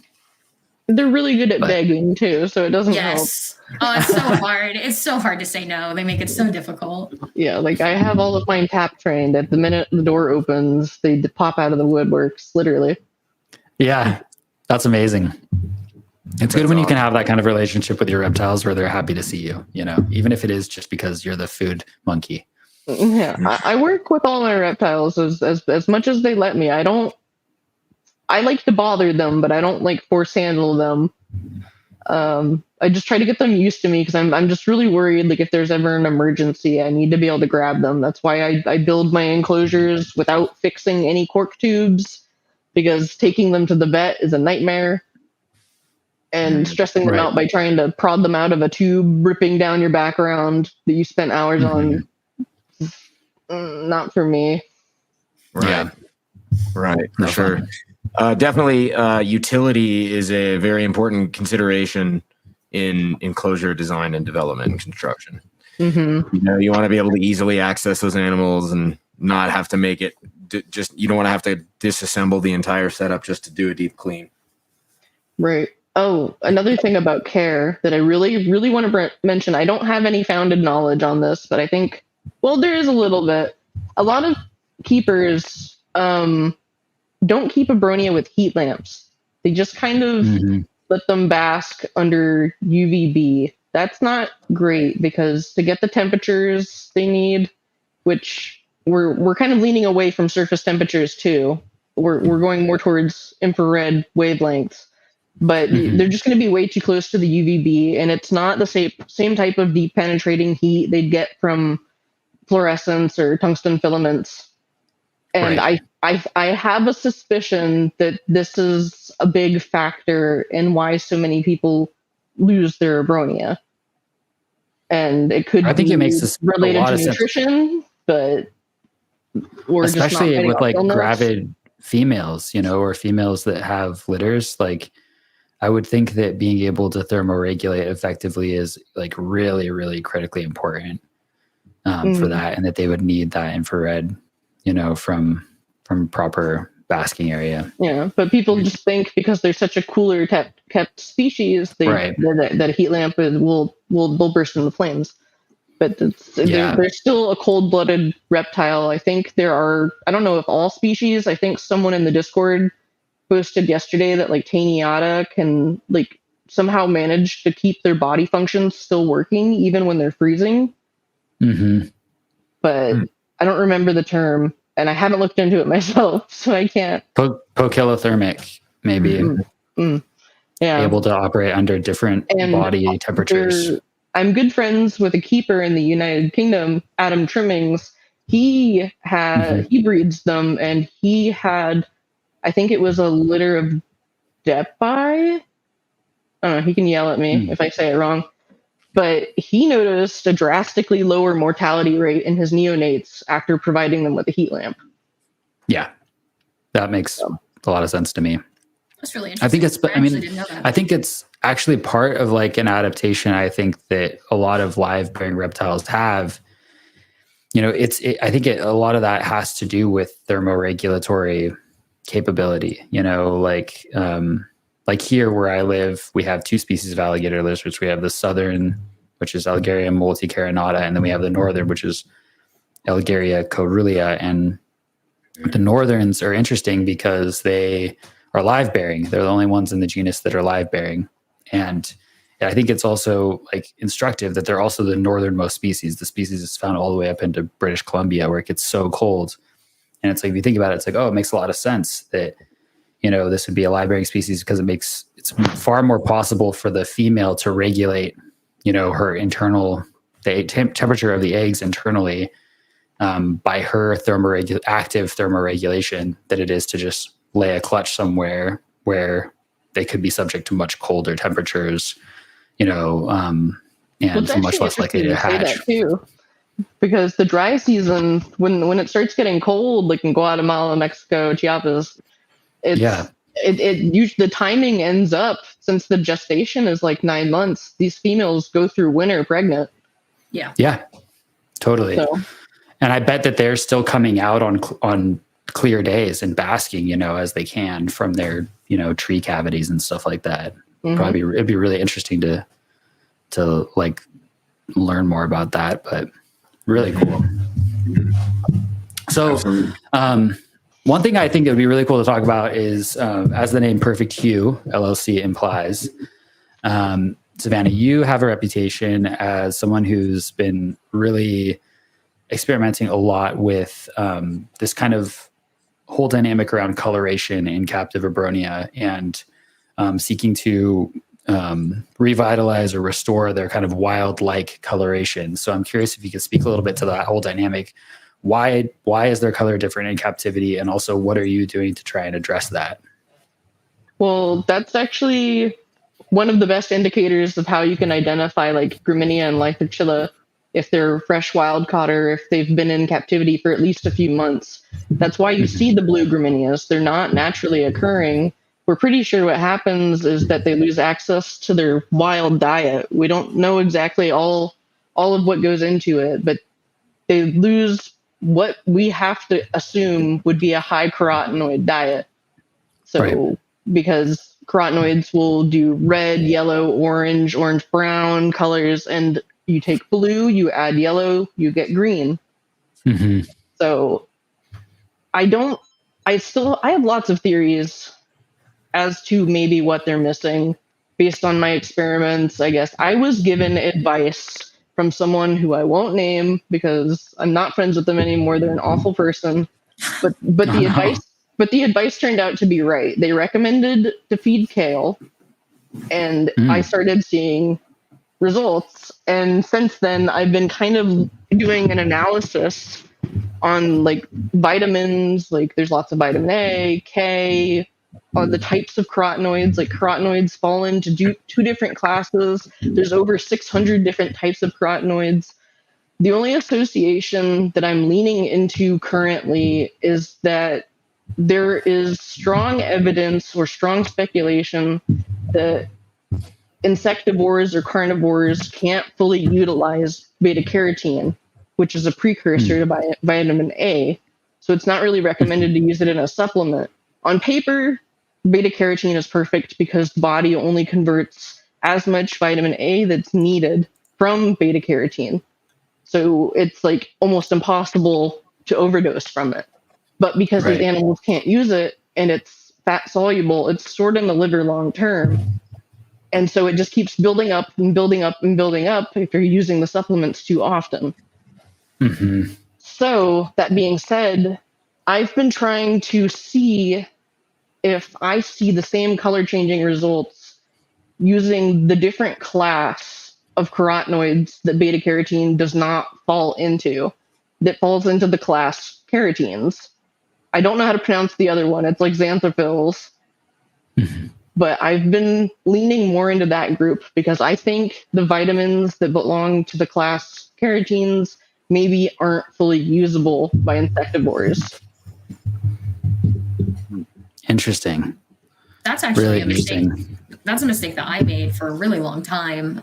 They're really good at begging too, so it doesn't help. yes. Oh, it's so hard. It's so hard to say no. They make it so difficult. Yeah, like I have all of mine tap trained. At the minute the door opens, they pop out of the woodworks, literally. Yeah, that's amazing. It's good when you can have that kind of relationship with your reptiles where they're happy to see you, even if it is just because you're the food monkey. Yeah, I work with all my reptiles as much as they let me. I like to bother them, but I don't like force handle them. I just try to get them used to me because I'm just really worried. Like if there's ever an emergency, I need to be able to grab them. That's why I build my enclosures without fixing any cork tubes, because taking them to the vet is a nightmare. And stressing them out by trying to prod them out of a tube, ripping down your background that you spent hours on. Not for me. Right. Right. For sure. Definitely, utility is a very important consideration in enclosure design and development and construction. Mm-hmm. You want to be able to easily access those animals and not have to make it you don't want to have to disassemble the entire setup just to do a deep clean. Right. Oh, another thing about care that I really, really want to mention. I don't have any founded knowledge on this, but I think, there is a little bit. A lot of keepers don't keep Abronia with heat lamps. They just kind of let them bask under UVB. That's not great because to get the temperatures they need, which we're kind of leaning away from surface temperatures too. We're going more towards infrared wavelengths, but they're just going to be way too close to the UVB, and it's not the same type of deep penetrating heat they'd get from fluorescence or tungsten filaments. And I have a suspicion that this is a big factor in why so many people lose their Abronia. And it could it makes this related to nutrition, but or especially just with like illness. gravid females, or females that have litters. Like I would think that being able to thermoregulate effectively is like really, really critically important for that, and that they would need that infrared, from proper basking area. Yeah, but people just think because they're such a cooler kept species, that a heat lamp will burst into flames. But they're still a cold-blooded reptile. I think I don't know if all species. I think someone in the Discord posted yesterday that like Taeniata can like somehow manage to keep their body functions still working even when they're freezing. But I don't remember the term, and I haven't looked into it myself, so I can't. Poikilothermic, maybe. Yeah. Able to operate under different body temperatures. I'm good friends with a keeper in the United Kingdom, Adam Trimmings. He breeds them, and he had, I think it was a litter of Depi. I don't know, he can yell at me if I say it wrong. But he noticed a drastically lower mortality rate in his neonates after providing them with a heat lamp. Yeah, that makes a lot of sense to me. That's really interesting. I think it's actually part of like an adaptation. I think that a lot of live bearing reptiles have I think a lot of that has to do with thermoregulatory capability. Like here where I live, we have two species of alligator lizards. We have the southern, which is Algaria multicarinata, and then we have the northern, which is Algaria coerulea. And the northerns are interesting because they are live bearing. They're the only ones in the genus that are live bearing. And I think it's also like instructive that they're also the northernmost species. The species is found all the way up into British Columbia where it gets so cold. And it's like, if you think about it, it's like, oh, it makes a lot of sense that, this would be a live bearing species because it's far more possible for the female to regulate, her internal, the temperature of the eggs internally by her active thermoregulation than it is to just lay a clutch somewhere where they could be subject to much colder temperatures, and much less likely to hatch. That too, because the dry season, when it starts getting cold, like in Guatemala, Mexico, Chiapas, the timing ends up, since the gestation is like 9 months. These females go through winter pregnant. Yeah, totally. So. And I bet that they're still coming out on clear days and basking, as they can from their, tree cavities and stuff like that. Mm-hmm. It'd be really interesting to like learn more about that, but really cool. So, one thing I think it would be really cool to talk about is, as the name Perfect Hue LLC implies, Savannah, you have a reputation as someone who's been really experimenting a lot with this kind of whole dynamic around coloration in captive Abronia and seeking to revitalize or restore their kind of wild-like coloration. So I'm curious if you could speak a little bit to that whole dynamic. Why is their color different in captivity? And also, what are you doing to try and address that? Well, that's actually one of the best indicators of how you can identify like Graminia and Lithochila, if they're fresh wild caught or if they've been in captivity for at least a few months. That's why you see the blue Graminias. They're not naturally occurring. We're pretty sure what happens is that they lose access to their wild diet. We don't know exactly all of what goes into it, but they lose what we have to assume would be a high carotenoid diet. So, right. Because carotenoids will do red, yellow, orange, brown colors, and you take blue, you add yellow, you get green. Mm-hmm. So I have lots of theories as to maybe what they're missing based on my experiments. I guess I was given advice from someone who I won't name because I'm not friends with them anymore. They're an awful person, but the advice turned out to be right. They recommended to feed kale, and I started seeing results. And since then, I've been kind of doing an analysis on like vitamins. Like there's lots of vitamin A, K, the types of carotenoids. Like carotenoids fall into two different classes. There's over 600 different types of carotenoids. The only association that I'm leaning into currently is that there is strong evidence or strong speculation that insectivores or carnivores can't fully utilize beta carotene, which is a precursor to vitamin A. So it's not really recommended to use it in a supplement. On paper, beta carotene is perfect because the body only converts as much vitamin A that's needed from beta carotene. So it's like almost impossible to overdose from it. But because these animals can't use it and it's fat soluble, it's stored in the liver long term. And so it just keeps building up and building up and building up if you're using the supplements too often. Mm-hmm. So that being said, I've been trying to see if I see the same color changing results using the different class of carotenoids that beta carotene does not fall into, that falls into the class carotenes. I don't know how to pronounce the other one. It's like xanthophylls. Mm-hmm. But I've been leaning more into that group because I think the vitamins that belong to the class carotenes maybe aren't fully usable by insectivores. Interesting. That's actually really a mistake. That's a mistake that I made for a really long time.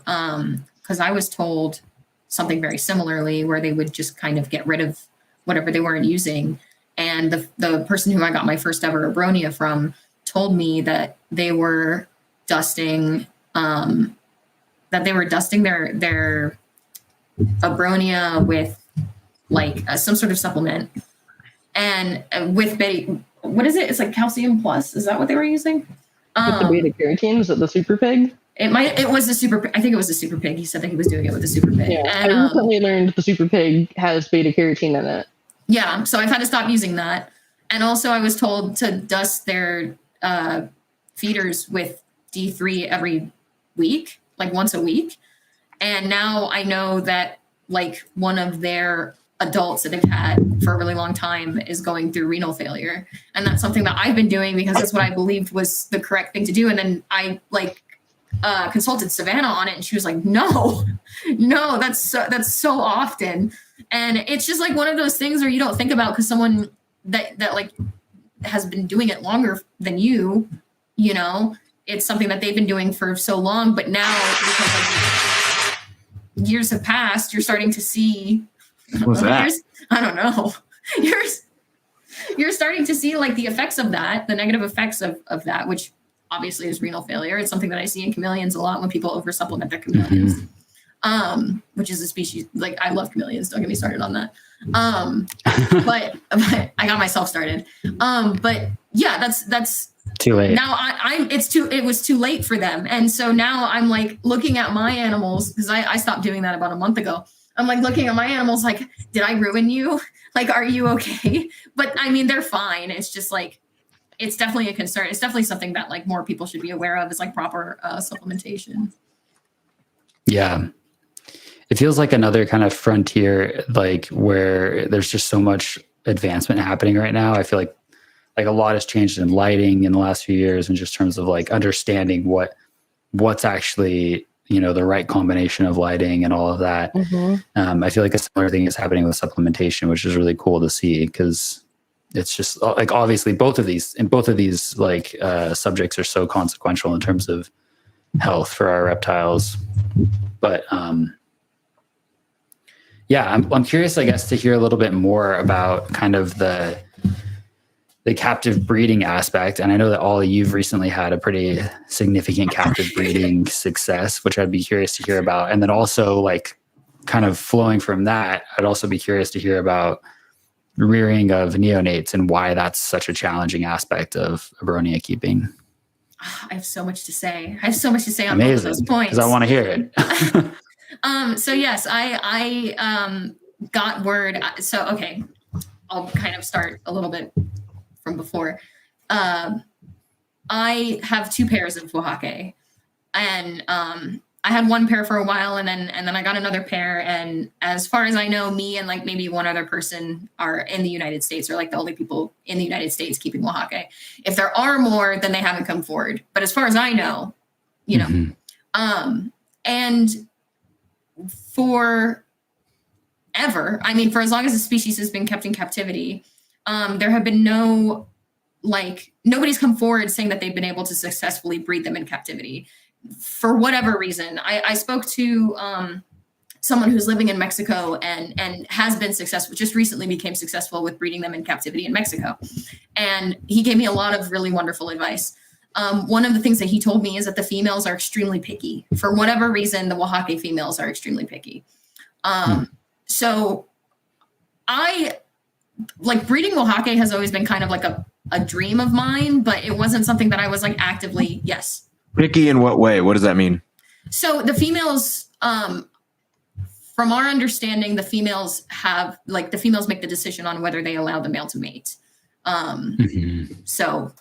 Because I was told something very similarly, where they would just kind of get rid of whatever they weren't using. And the person who I got my first ever Abronia from told me that they were dusting their Abronia with like some sort of supplement, and with what is it? It's like calcium plus. Is that what they were using? With the beta carotene, was it the super pig? It was the super. I think it was the super pig. He said that he was doing it with the super pig. Yeah, and, I recently learned the super pig has beta carotene in it. Yeah, so I've had to stop using that. And also I was told to dust their feeders with D3 every week, like once a week. And now I know that like one of their adults that they've had for a really long time is going through renal failure. And that's something that I've been doing because that's what I believed was the correct thing to do. And then I like consulted Savannah on it, and she was like, no, that's so often. And it's just like one of those things where you don't think about, because someone that like has been doing it longer than you know, it's something that they've been doing for so long. But now, because like years have passed, you're starting to see. What's that? I don't know. You're starting to see like the effects of that, the negative effects of that, which obviously is renal failure. It's something that I see in chameleons a lot when people oversupplement their chameleons. Which is a species, like I love chameleons, don't get me started on that. But I got myself started. But yeah, that's too late. Now it was too late for them. And so now I'm like looking at my animals, because I stopped doing that about a month ago. I'm like looking at my animals like, did I ruin you? Like, are you okay? But I mean, they're fine. It's just like, it's definitely a concern. It's definitely something that like more people should be aware of, is like proper supplementation. Yeah. It feels like another kind of frontier, like where there's just so much advancement happening right now. I feel like a lot has changed in lighting in the last few years, and just terms of like understanding what's actually, you know, the right combination of lighting and all of that. I feel like a similar thing is happening with supplementation, which is really cool to see, because it's just like, obviously both of these like subjects are so consequential in terms of health for our reptiles. But yeah, I'm curious, I guess, to hear a little bit more about kind of the captive breeding aspect. And I know that Ollie, you've recently had a pretty significant captive breeding success, which I'd be curious to hear about. And then also, like, kind of flowing from that, I'd also be curious to hear about rearing of neonates and why that's such a challenging aspect of Abronia keeping. I have so much to say. On Amazing, both of those points, because I want to hear it. So yes, I got word. So okay, I'll kind of start a little bit from before. I have 2 pairs of Oaxaca, and I had one pair for a while, and then I got another pair. And as far as I know, me and like maybe one other person are in the United States, or like the only people in the United States keeping Oaxaca. If there are more, then they haven't come forward. But as far as I know, you know, and forever, I mean, for as long as the species has been kept in captivity, there have been nobody's come forward saying that they've been able to successfully breed them in captivity. For whatever reason, I spoke to someone who's living in Mexico and has been successful, just recently became successful with breeding them in captivity in Mexico. And he gave me a lot of really wonderful advice. One of the things that he told me is that the females are extremely picky. For whatever reason, the Oaxaca females are extremely picky. So I like breeding Oaxaca has always been kind of like a dream of mine, but it wasn't something that I was like actively, yes. Picky in what way? What does that mean? So the females, from our understanding, the females make the decision on whether they allow the male to mate. So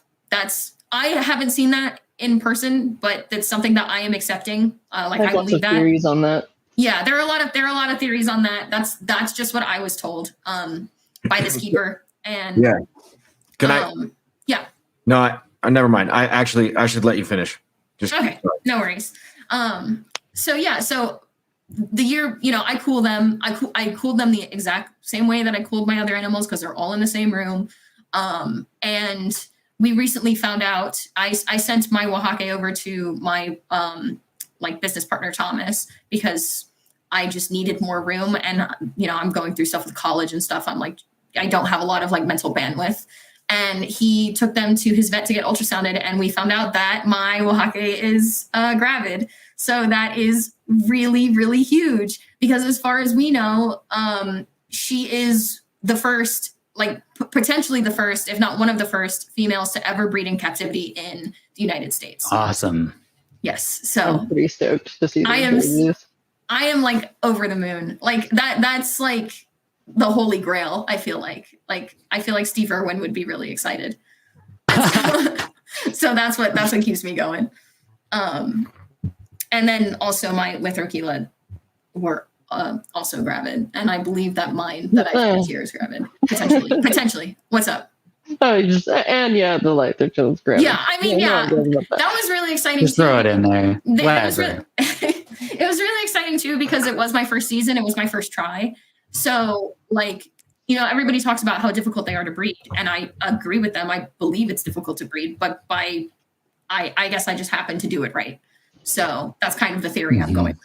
I haven't seen that in person, but that's something that I am accepting. I believe that. Theories on that. Yeah, there are a lot of theories on that. That's just what I was told by this keeper. And yeah, can I? Yeah. No, I never mind. I should let you finish. Just okay, no worries. So the year, you know, I cool them. I cooled them the exact same way that I cooled my other animals, because they're all in the same room. And we recently found out. I sent my Oaxaca over to my business partner Thomas, because I just needed more room. And, I'm going through stuff with college and stuff. I'm like, I don't have a lot of like mental bandwidth. And he took them to his vet to get ultrasounded. And we found out that my Oaxaca is gravid. So that is really, really huge because as far as we know, she is the first, like potentially the first, if not one of the first females to ever breed in captivity in the United States. Awesome. Yes. So I'm pretty stoked to see I am like over the moon. Like that's like the holy grail. I feel like Steve Irwin would be really excited. So that's what keeps me going. And then also my Lithochila were also gravid, and I believe that mine that I finished here is gravid potentially. What's up? Oh, the Lithochila's gravid. Yeah, I mean, that was really exciting. Just throw it in there. It was really exciting too because it was my first season. It was my first try. So like, everybody talks about how difficult they are to breed, and I agree with them. I believe it's difficult to breed, but I guess I just happened to do it right. So that's kind of the theory I'm going with.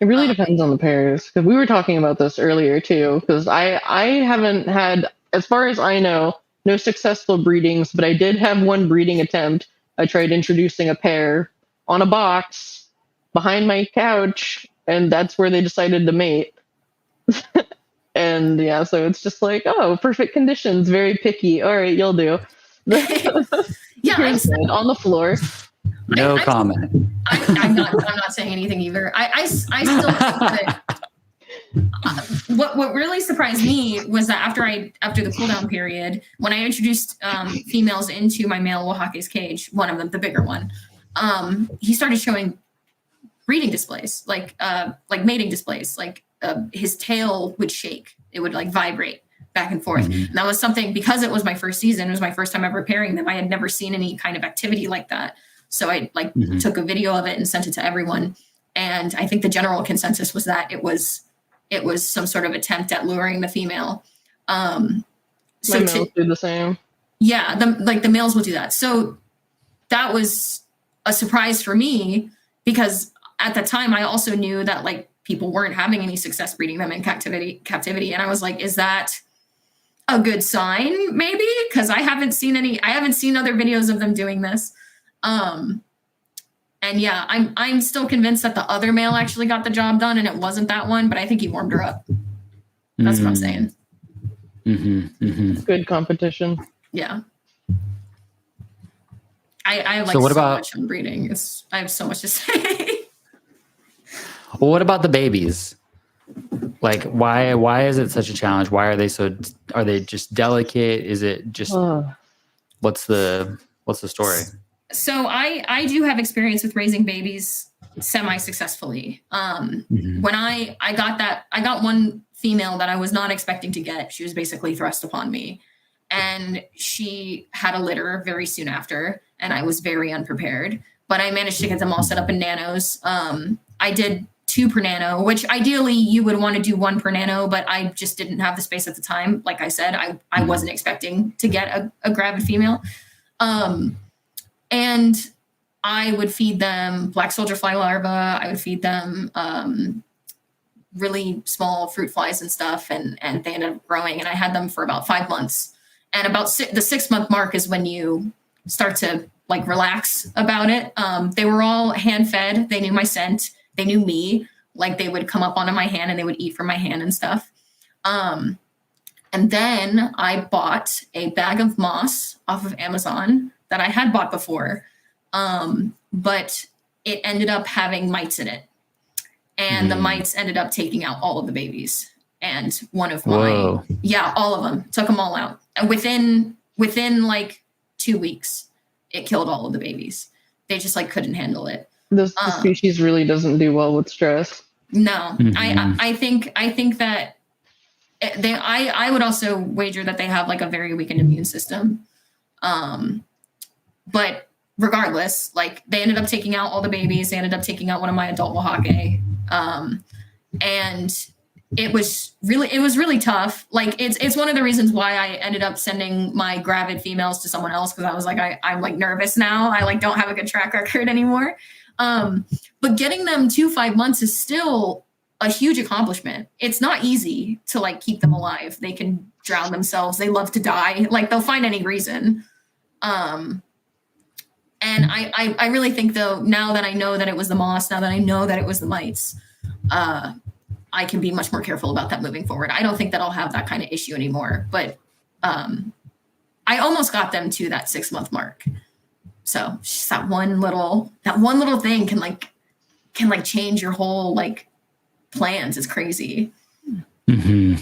It really depends on the pairs, because we were talking about this earlier too, because I haven't had, as far as I know, no successful breedings, but I did have one breeding attempt. I tried introducing a pair on a box behind my couch, and that's where they decided to mate. And yeah, so it's just like, oh, perfect conditions, very picky. All right, you'll do. Yeah, on the floor. No comment. I'm not saying anything either. I still think that what really surprised me was that after the cool down period, when I introduced females into my male Oaxaca's cage, one of them, the bigger one, he started showing breeding displays, like mating displays, like his tail would shake, it would like vibrate back and forth. Mm-hmm. And that was something, because it was my first season, it was my first time ever pairing them. I had never seen any kind of activity like that. So I took a video of it and sent it to everyone. And I think the general consensus was that it was some sort of attempt at luring the female. So males do the same. Yeah, the males will do that. So that was a surprise for me, because at the time I also knew that like people weren't having any success breeding them in captivity. And I was like, is that a good sign? Maybe, because I haven't seen other videos of them doing this. And yeah, I'm still convinced that the other male actually got the job done and it wasn't that one, but I think he warmed her up. That's what I'm saying. Mm-hmm, mm-hmm. Good competition. Yeah. I have like so about much on breeding. I have so much to say. Well, what about the babies? Like, why is it such a challenge? Why are they just delicate? Is it just, what's the story? So I do have experience with raising babies semi-successfully. When I got one female that I was not expecting to get. She was basically thrust upon me, and she had a litter very soon after, and I was very unprepared, but I managed to get them all set up in nanos. I did 2 per nano, which ideally you would want to do 1 per nano, but I just didn't have the space at the time. Like I said, I wasn't expecting to get a gravid female. And I would feed them black soldier fly larvae. I would feed them really small fruit flies and stuff, and they ended up growing. And I had them for about 5 months. And about the 6-month mark is when you start to like relax about it. They were all hand fed. They knew my scent. They knew me. Like they would come up onto my hand and they would eat from my hand and stuff. And then I bought a bag of moss off of Amazon that I had bought before, but it ended up having mites in it. And the mites ended up taking out all of the babies. And one of my, all of them, took them all out. And within like 2 weeks, it killed all of the babies. They just like couldn't handle it. The species really doesn't do well with stress. No, I think that I would also wager that they have like a very weakened immune system. But regardless, like they ended up taking out all the babies. They ended up taking out one of my adult Oaxaca. And it was really tough. Like it's one of the reasons why I ended up sending my gravid females to someone else. Cause I was like, I'm like nervous now. I like don't have a good track record anymore. But getting them to 5 months is still a huge accomplishment. It's not easy to like keep them alive. They can drown themselves. They love to die. Like they'll find any reason. And I really think though, now that I know that it was the moss, now that I know that it was the mites, I can be much more careful about that moving forward. I don't think that I'll have that kind of issue anymore, but I almost got them to that 6-month mark. So just that one little thing can change your whole like plans. It's crazy. Mm-hmm.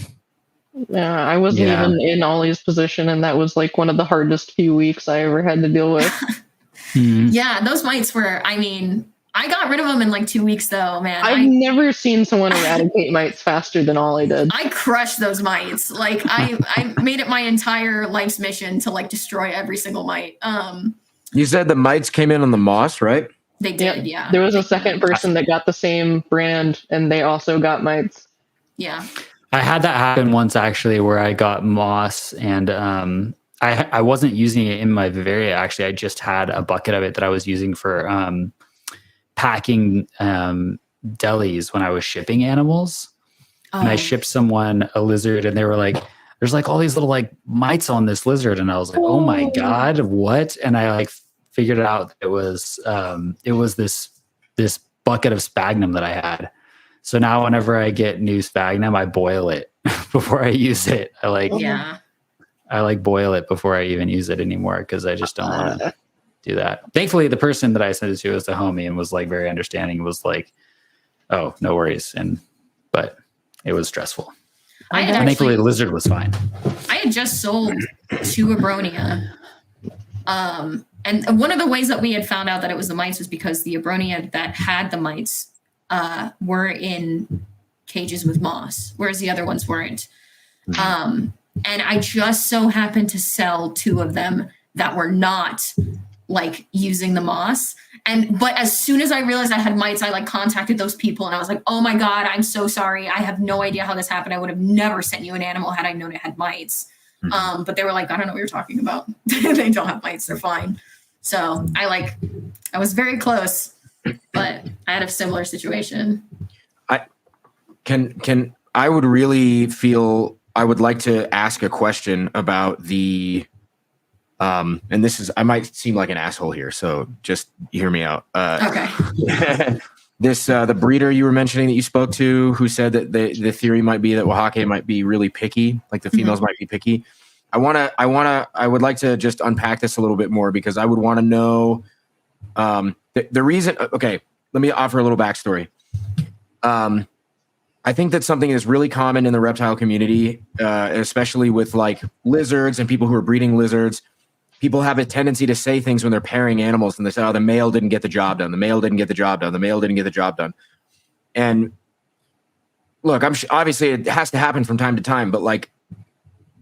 Yeah, I wasn't even in Ollie's position, and that was like one of the hardest few weeks I ever had to deal with. Mm-hmm. Yeah, those mites were, I mean, I got rid of them in like 2 weeks though, man. I've never seen someone eradicate mites faster than Ollie did. I crushed those mites. Like I made it my entire life's mission to like destroy every single mite. You said the mites came in on the moss, right? They did, yeah. There was a second person that got the same brand, and they also got mites. Yeah. I had that happen once actually, where I got moss, and I wasn't using it in my Vivaria. Actually, I just had a bucket of it that I was using for packing delis when I was shipping animals. And I shipped someone a lizard, and they were like, "There's like all these little like mites on this lizard," and I was like, "Oh my god, what?" And I like figured out that it was this bucket of sphagnum that I had. So now whenever I get new sphagnum, I boil it before I use it. I boil it before I even use it anymore, because I just don't want to do that. Thankfully, the person that I sent it to was a homie and was like very understanding. It was like, "Oh, no worries," but it was stressful. And thankfully, the lizard was fine. I had just sold to Abronia. And one of the ways that we had found out that it was the mites was because the Abronia that had the mites were in cages with moss, whereas the other ones weren't. And I just so happened to sell 2 of them that were not like using the moss. But as soon as I realized I had mites, I like contacted those people and I was like, "Oh my God, I'm so sorry. I have no idea how this happened. I would have never sent you an animal had I known it had mites." But they were like, "I don't know what you're talking about. They don't have mites. They're fine." So I was very close, but I had a similar situation. I would like to ask a question about the and this is, I might seem like an asshole here, so just hear me out. Okay. The breeder you were mentioning that you spoke to, who said that the theory might be that Oaxaca might be really picky, like the females might be picky. I would like to just unpack this a little bit more, because I would want to know the reason. Okay, let me offer a little backstory. I think that's something that's really common in the reptile community, especially with like lizards and people who are breeding lizards. People have a tendency to say things when they're pairing animals, and they say, "Oh, the male didn't get the job done. The male didn't get the job done. The male didn't get the job done." And look, obviously it has to happen from time to time, but like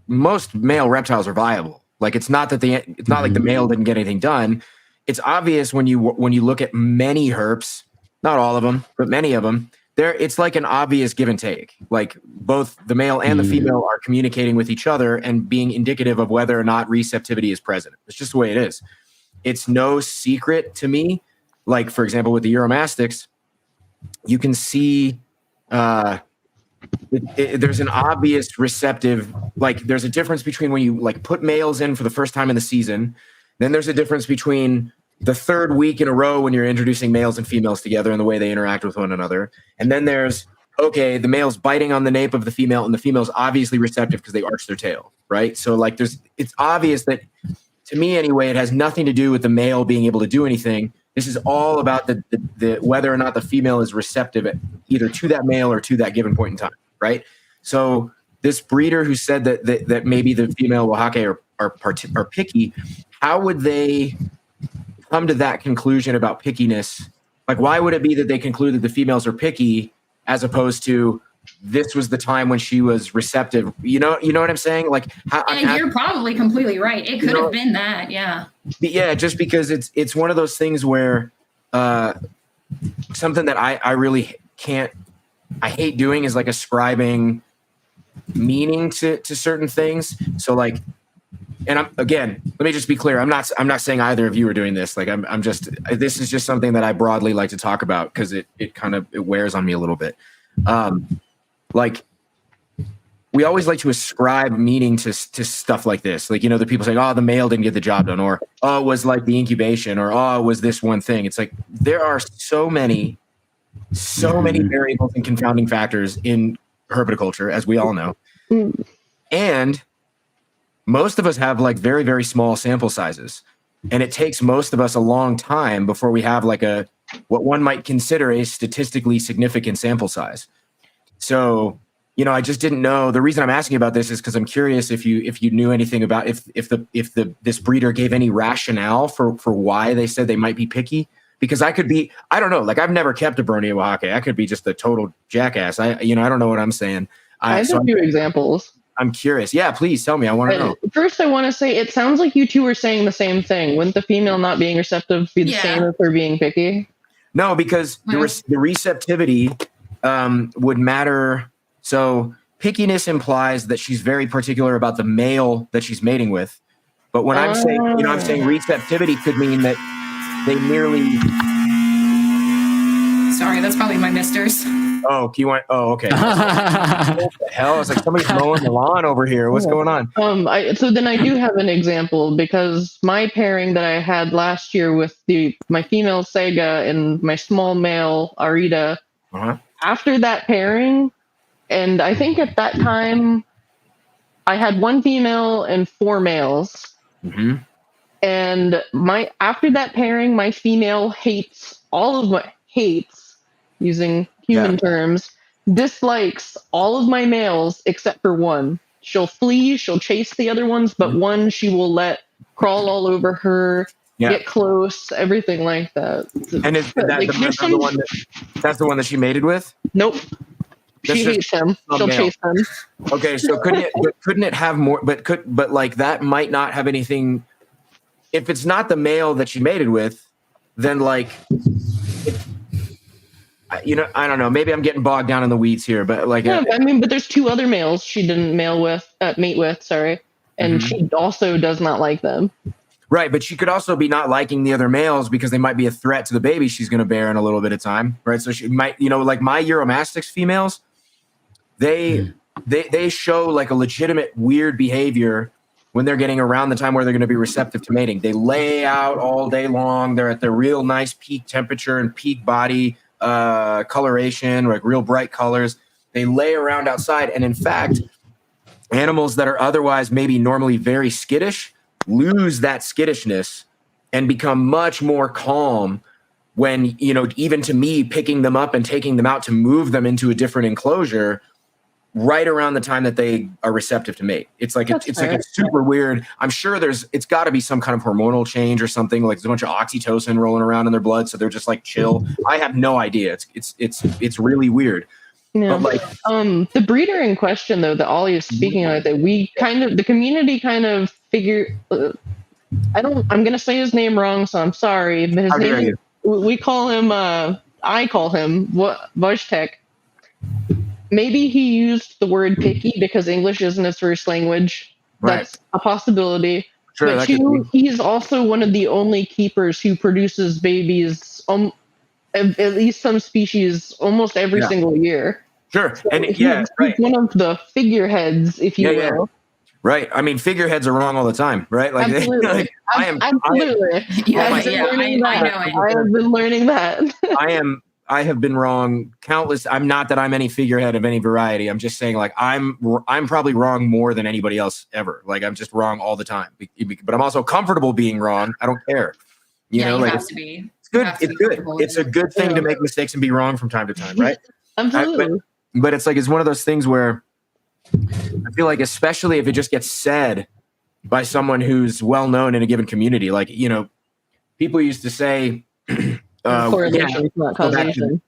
most male reptiles are viable. Like it's not like the male didn't get anything done. It's obvious when you look at many herps, not all of them, but many of them. It's like an obvious give and take. Like both the male and the female are communicating with each other and being indicative of whether or not receptivity is present. It's just the way it is. It's no secret to me. Like, for example, with the Uromastics, you can see there's an obvious receptive, like there's a difference between when you like put males in for the first time in the season. Then there's a difference between the 3rd week in a row when you're introducing males and females together and the way they interact with one another. And then there's, okay, the male's biting on the nape of the female, and the female's obviously receptive because they arch their tail, right? So like it's obvious that, to me anyway, it has nothing to do with the male being able to do anything. This is all about the whether or not the female is receptive either to that male or to that given point in time, right? So this breeder who said that maybe the female Oaxaca are picky, how would they come to that conclusion about pickiness? Like, why would it be that they conclude that the females are picky as opposed to this was the time when she was receptive? You know what I'm saying? Like, you're probably completely right. It could have been that, yeah. Yeah, just because it's one of those things where something that I really can't. I hate doing is like ascribing meaning to certain things. So like. And let me just be clear. I'm not saying either of you are doing this. Like this is just something that I broadly like to talk about because it wears on me a little bit. Like we always like to ascribe meaning to stuff like this. Like, the people saying, oh, the male didn't get the job done, or, oh, it was like the incubation, or, oh, it was this one thing. It's like, there are so many variables and confounding factors in herpetoculture, as we all know. And most of us have like very, very small sample sizes. And it takes most of us a long time before we have like what one might consider a statistically significant sample size. So, I just didn't know. The reason I'm asking about this is because I'm curious if you knew anything about if this breeder gave any rationale for why they said they might be picky. Because I don't know. Like, I've never kept Abronia oaxaca. I could be just a total jackass. I don't know what I'm saying. I have a few examples. I'm curious. Yeah, please tell me. I want to know. First, I want to say it sounds like you two are saying the same thing. Wouldn't the female not being receptive be the same as her being picky? No, because the receptivity would matter. So pickiness implies that she's very particular about the male that she's mating with. But when I'm saying receptivity could mean that they merely. Sorry, that's probably my misters. Oh, okay. What the hell? It's like somebody's mowing the lawn over here. What's going on? So then I do have an example, because my pairing that I had last year with my female Sega and my small male Arita, after that pairing, and I think at that time I had one female and 4 males. Mm-hmm. And after that pairing, my female hates using human terms, dislikes all of my males except for one. She'll flee, she'll chase the other ones, but one she will let crawl all over her, get close, everything like that. And is that's the one that she mated with? Nope. She hates him. She'll chase him. Okay, so couldn't it have more? But like that might not have anything. If it's not the male that she mated with, then like, I don't know. Maybe I'm getting bogged down in the weeds here, but like, but there's 2 other males she didn't mate with. Sorry, and she also does not like them. Right, but she could also be not liking the other males because they might be a threat to the baby she's going to bear in a little bit of time, right? So she might, like my Euromastix females, they show like a legitimate weird behavior when they're getting around the time where they're going to be receptive to mating. They lay out all day long. They're at their real nice peak temperature and peak body coloration, like real bright colors. They lay around outside. And in fact, animals that are otherwise maybe normally very skittish lose that skittishness and become much more calm when, even to me, picking them up and taking them out to move them into a different enclosure right around the time that they are receptive to mate. It's like it's super weird. I'm sure it's got to be some kind of hormonal change or something. Like there's a bunch of oxytocin rolling around in their blood, so they're just like chill. I have no idea. It's really weird. Yeah. But like the breeder in question, though, that Ollie is speaking of, that the community kind of figure. I'm gonna say his name wrong, so I'm sorry. But his name, we call him. I call him Wojtek. Maybe he used the word picky because English isn't his first language. Right. That's a possibility. Sure, but 2, he's also one of the only keepers who produces babies, at least some species, almost every single year. Sure. So And he's one of the figureheads, if you will. Yeah. Right. I mean, figureheads are wrong all the time, right? Like, absolutely. Absolutely. I have been learning that. I have been wrong countless. I'm not that I'm any figurehead of any variety. I'm just saying, like, I'm probably wrong more than anybody else ever. Like, I'm just wrong all the time. But I'm also comfortable being wrong. I don't care. You have to be. It's good. It's good. It's a good thing to make mistakes and be wrong from time to time, right? Absolutely. But it's like, it's one of those things where I feel like, especially if it just gets said by someone who's well known in a given community, like, people used to say, correlation, not causation.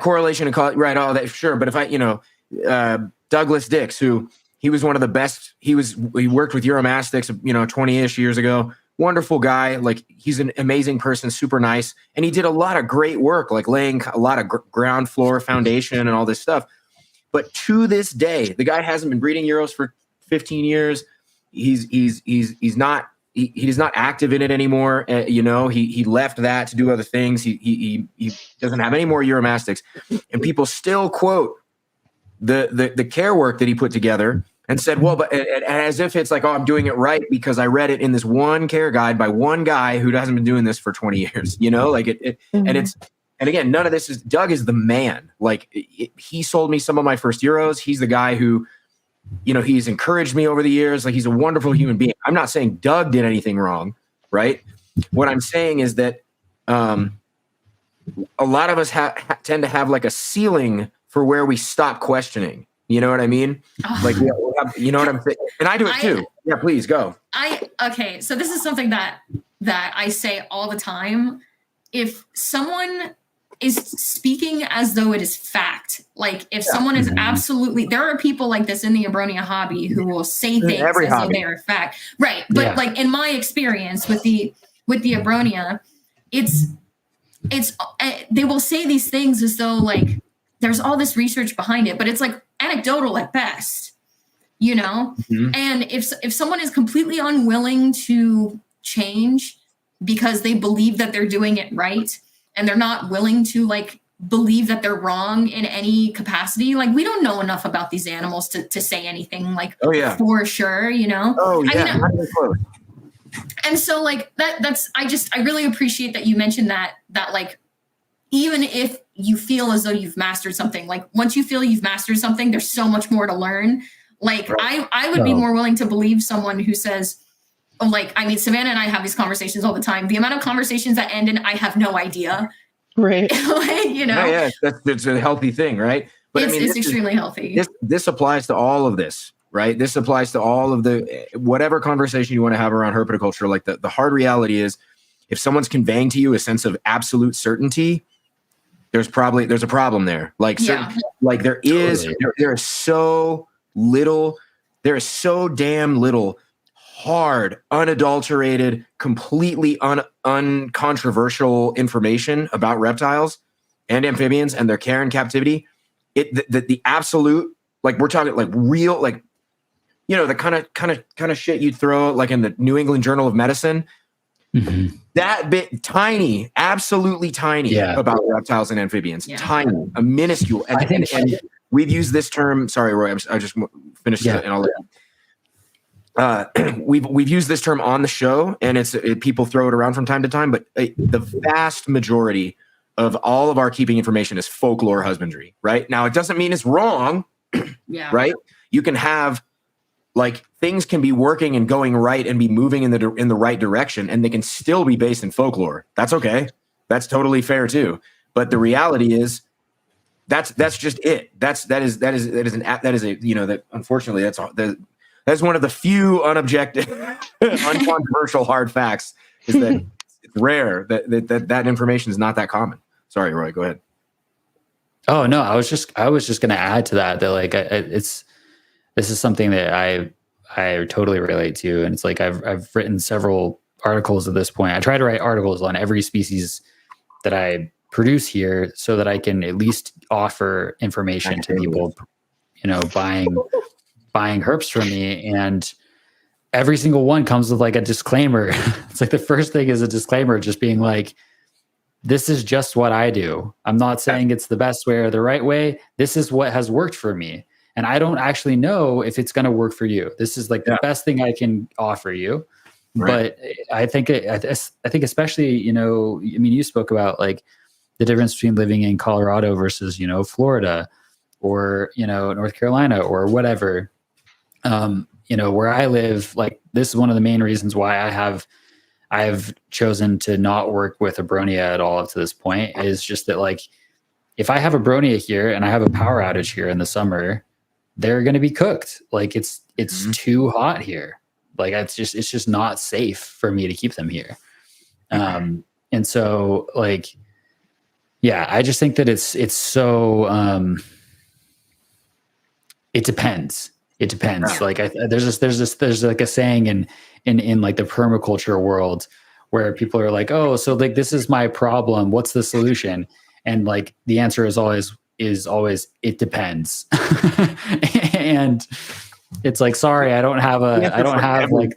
Correlation and right, all that, sure. But if Douglas Dix, who he was one of the best, he worked with Euromastix, 20-ish years ago. Wonderful guy. Like, he's an amazing person, super nice. And he did a lot of great work, like laying a lot of ground floor foundation and all this stuff. But to this day, the guy hasn't been breeding Euros for 15 years. He's not he's not active in it anymore. He left that to do other things. He doesn't have any more uromastics, and people still quote the care work that he put together and said, well, but as if it's like, oh, I'm doing it right because I read it in this one care guide by one guy who hasn't been doing this for 20 years, and again, none of this is, Doug is the man. Like he sold me some of my first euros. He's the guy who, he's encouraged me over the years. Like he's a wonderful human being. I'm not saying Doug did anything wrong, right? What I'm saying is that a lot of us tend to have like a ceiling for where we stop questioning. You know what I mean? Like, you know what I'm saying? And I do it too. Yeah, please go. Okay. So this is something that I say all the time. If someone is speaking as though it is fact, like if someone is absolutely, there are people like this in the Abronia hobby who will say things as though they are fact. Right. But like in my experience with the Abronia, it's they will say these things as though like there's all this research behind it, but it's like anecdotal at best, Mm-hmm. And if someone is completely unwilling to change because they believe that they're doing it right and they're not willing to like believe that they're wrong in any capacity, like we don't know enough about these animals to say anything like for sure, Oh yeah. And so like I really appreciate that you mentioned that like even if you feel as though you've mastered something, like once you feel you've mastered something, there's so much more to learn. Like I would be more willing to believe someone who says, like, I mean, Savannah and I have these conversations all the time. The amount of conversations that end in, I have no idea. Right. Like, Yeah, that's a healthy thing, right? But it's extremely healthy. This applies to all of this, right? This applies to all of the, whatever conversation you want to have around herpetoculture. Like the hard reality is if someone's conveying to you a sense of absolute certainty, there's a problem there. Like, like there is so damn little hard, unadulterated, completely uncontroversial information about reptiles and amphibians and their care and captivity. The absolute, like we're talking like real, like, the kind of shit you'd throw like in the New England Journal of Medicine. Mm-hmm. That bit tiny, absolutely tiny about reptiles and amphibians, tiny, a minuscule. And we've used this term. Sorry, Roy, I just finished it and I'll we've used this term on the show, and people throw it around from time to time. But the vast majority of all of our keeping information is folklore husbandry. Right now, it doesn't mean it's wrong. Right? You can have. Like things can be working and going right and be moving in the right direction, and they can still be based in folklore. That's okay. That's totally fair too. But the reality is, that's just it. Unfortunately that's one of the few unobjective, uncontroversial hard facts is that it's rare that information is not that common. Sorry, Roy. Go ahead. Oh no, I was just going to add to that like this is something that I totally relate to, and it's like I've written several articles at this point. I try to write articles on every species that I produce here, so that I can at least offer information to people, buying herps from me. And every single one comes with like a disclaimer. It's like the first thing is a disclaimer, just being like, this is just what I do. I'm not saying it's the best way or the right way. This is what has worked for me. And I don't actually know if it's going to work for you. This is like the best thing I can offer you. Right. But I think especially, you spoke about like the difference between living in Colorado versus, Florida or, North Carolina or whatever. Where I live, like this is one of the main reasons why I've chosen to not work with Abronia at all up to this point, is just that like, if I have Abronia here and I have a power outage here in the summer, they're going to be cooked. Like it's too hot here. Like it's just not safe for me to keep them here. And so like, I just think that it's so, it depends. It depends. Like there's like a saying in like the permaculture world where people are like, oh, so like, this is my problem. What's the solution? And like, the answer is always, it depends. And it's like, sorry, I don't have like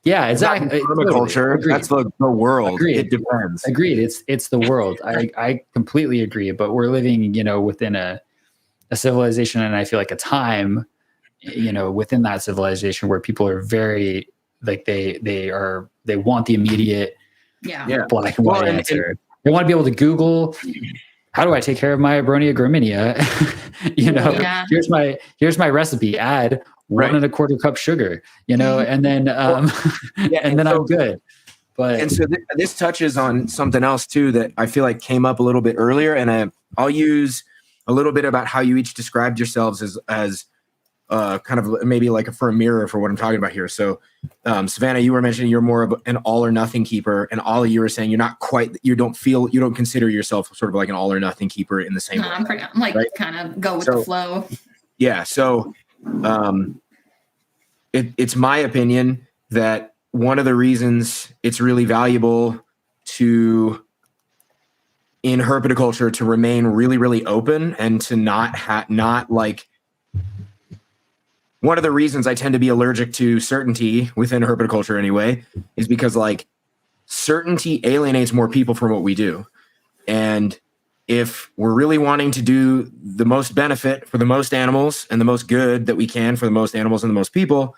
Yeah, exactly. Permaculture. Totally. That's the world. Agreed. It depends. Agreed. It's the world. I completely agree. But we're living, within a civilization, and I feel like a time, within that civilization where people are very like they want the immediate black and white answer. They want to be able to Google, how do I take care of my Abronia graminia? Here's my recipe. Add 1.25 cup sugar, and then and then I'm good. But and so this touches on something else too that I feel like came up a little bit earlier, and I'll use a little bit about how you each described yourselves as kind of maybe like for a mirror for what I'm talking about here. So, Savannah, you were mentioning you're more of an all or nothing keeper, and Ollie, you were saying you don't consider yourself sort of like an all or nothing keeper in the same way. I'm like right? Kind of go with the flow. Yeah. So, it's my opinion that one of the reasons it's really valuable in herpetoculture to remain really, really open and to not like. One of the reasons I tend to be allergic to certainty within herpetoculture anyway is because like certainty alienates more people from what we do. And if we're really wanting to do the most benefit for the most animals and the most good that we can for the most animals and the most people,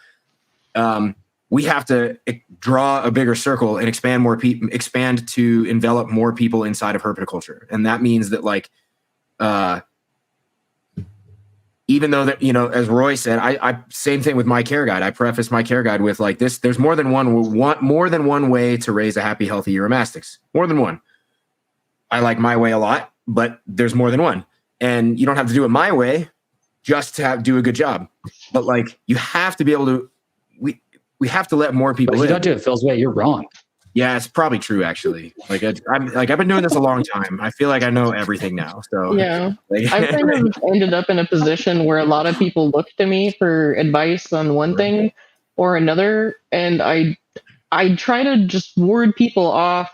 we have to draw a bigger circle and expand to envelop more people inside of herpetoculture. And that means that like, even though that, as Roy said, I same thing with my care guide. I preface my care guide with like this, there's more than one way to raise a happy, healthy Uromastyx. More than one. I like my way a lot, but there's more than one. And you don't have to do it my way just to do a good job. But like, you have to be able to, we have to let more people in. If you don't do it Phil's way, you're wrong. Yeah, it's probably true, actually. Like, I've been doing this a long time. I feel like I know everything now. So yeah, I've kind of ended up in a position where a lot of people look to me for advice on one thing or another, and I try to just ward people off.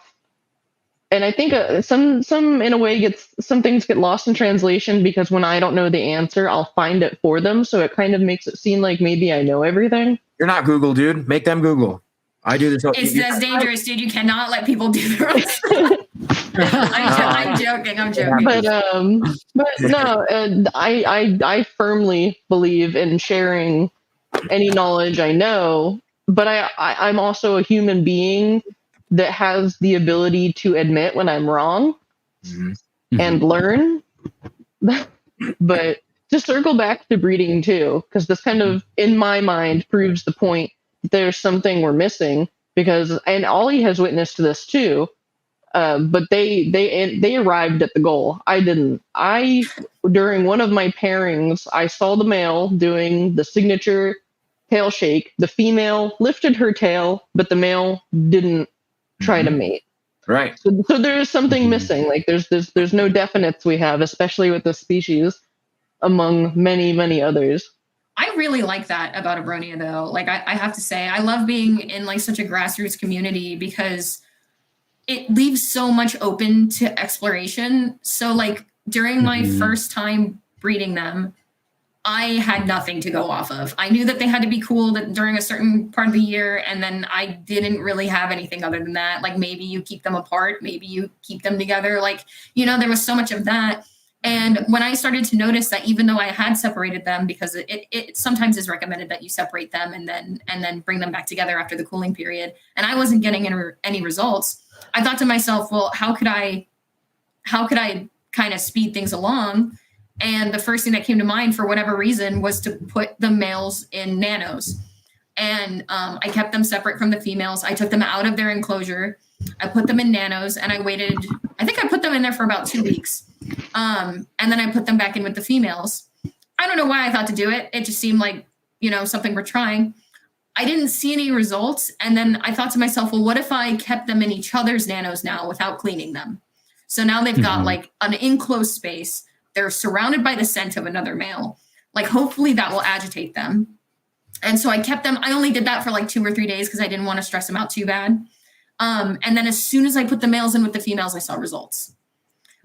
And I think some in a way some things get lost in translation because when I don't know the answer, I'll find it for them. So it kind of makes it seem like maybe I know everything. You're not Google, dude. Make them Google. I do this. That's dangerous, dude. You cannot let people do their own stuff. I'm joking. But no, I firmly believe in sharing any knowledge I know. But I'm also a human being that has the ability to admit when I'm wrong and learn. But to circle back to breeding too, because this kind of, in my mind, proves the point that there's something we're missing. And Ollie has witnessed this too, but they arrived at the goal. I didn't. During one of my pairings, I saw the male doing the signature tail shake. The female lifted her tail, but the male didn't try to mate. Right. So there is something missing. Like there's no definites we have, especially with this species, among many, many others. I really like that about Abronia though. Like I have to say, I love being in like such a grassroots community because it leaves so much open to exploration. So like during my first time breeding them, I had nothing to go off of. I knew that they had to be cooled during a certain part of the year. And then I didn't really have anything other than that. Like maybe you keep them apart, maybe you keep them together. Like, there was so much of that. And when I started to notice that even though I had separated them, because it sometimes is recommended that you separate them and then bring them back together after the cooling period, and I wasn't getting any results, I thought to myself, well, how could I kind of speed things along? And the first thing that came to mind for whatever reason was to put the males in nanos. And I kept them separate from the females. I took them out of their enclosure. I put them in nanos and I waited. I think I put them in there for about 2 weeks. And then I put them back in with the females. I don't know why I thought to do it. It just seemed like, something we're trying. I didn't see any results. And then I thought to myself, well, what if I kept them in each other's nanos now without cleaning them? So now they've got like an enclosed space. They're surrounded by the scent of another male. Like hopefully that will agitate them. And so I kept them. I only did that for like 2 or 3 days because I didn't want to stress them out too bad. And then as soon as I put the males in with the females, I saw results.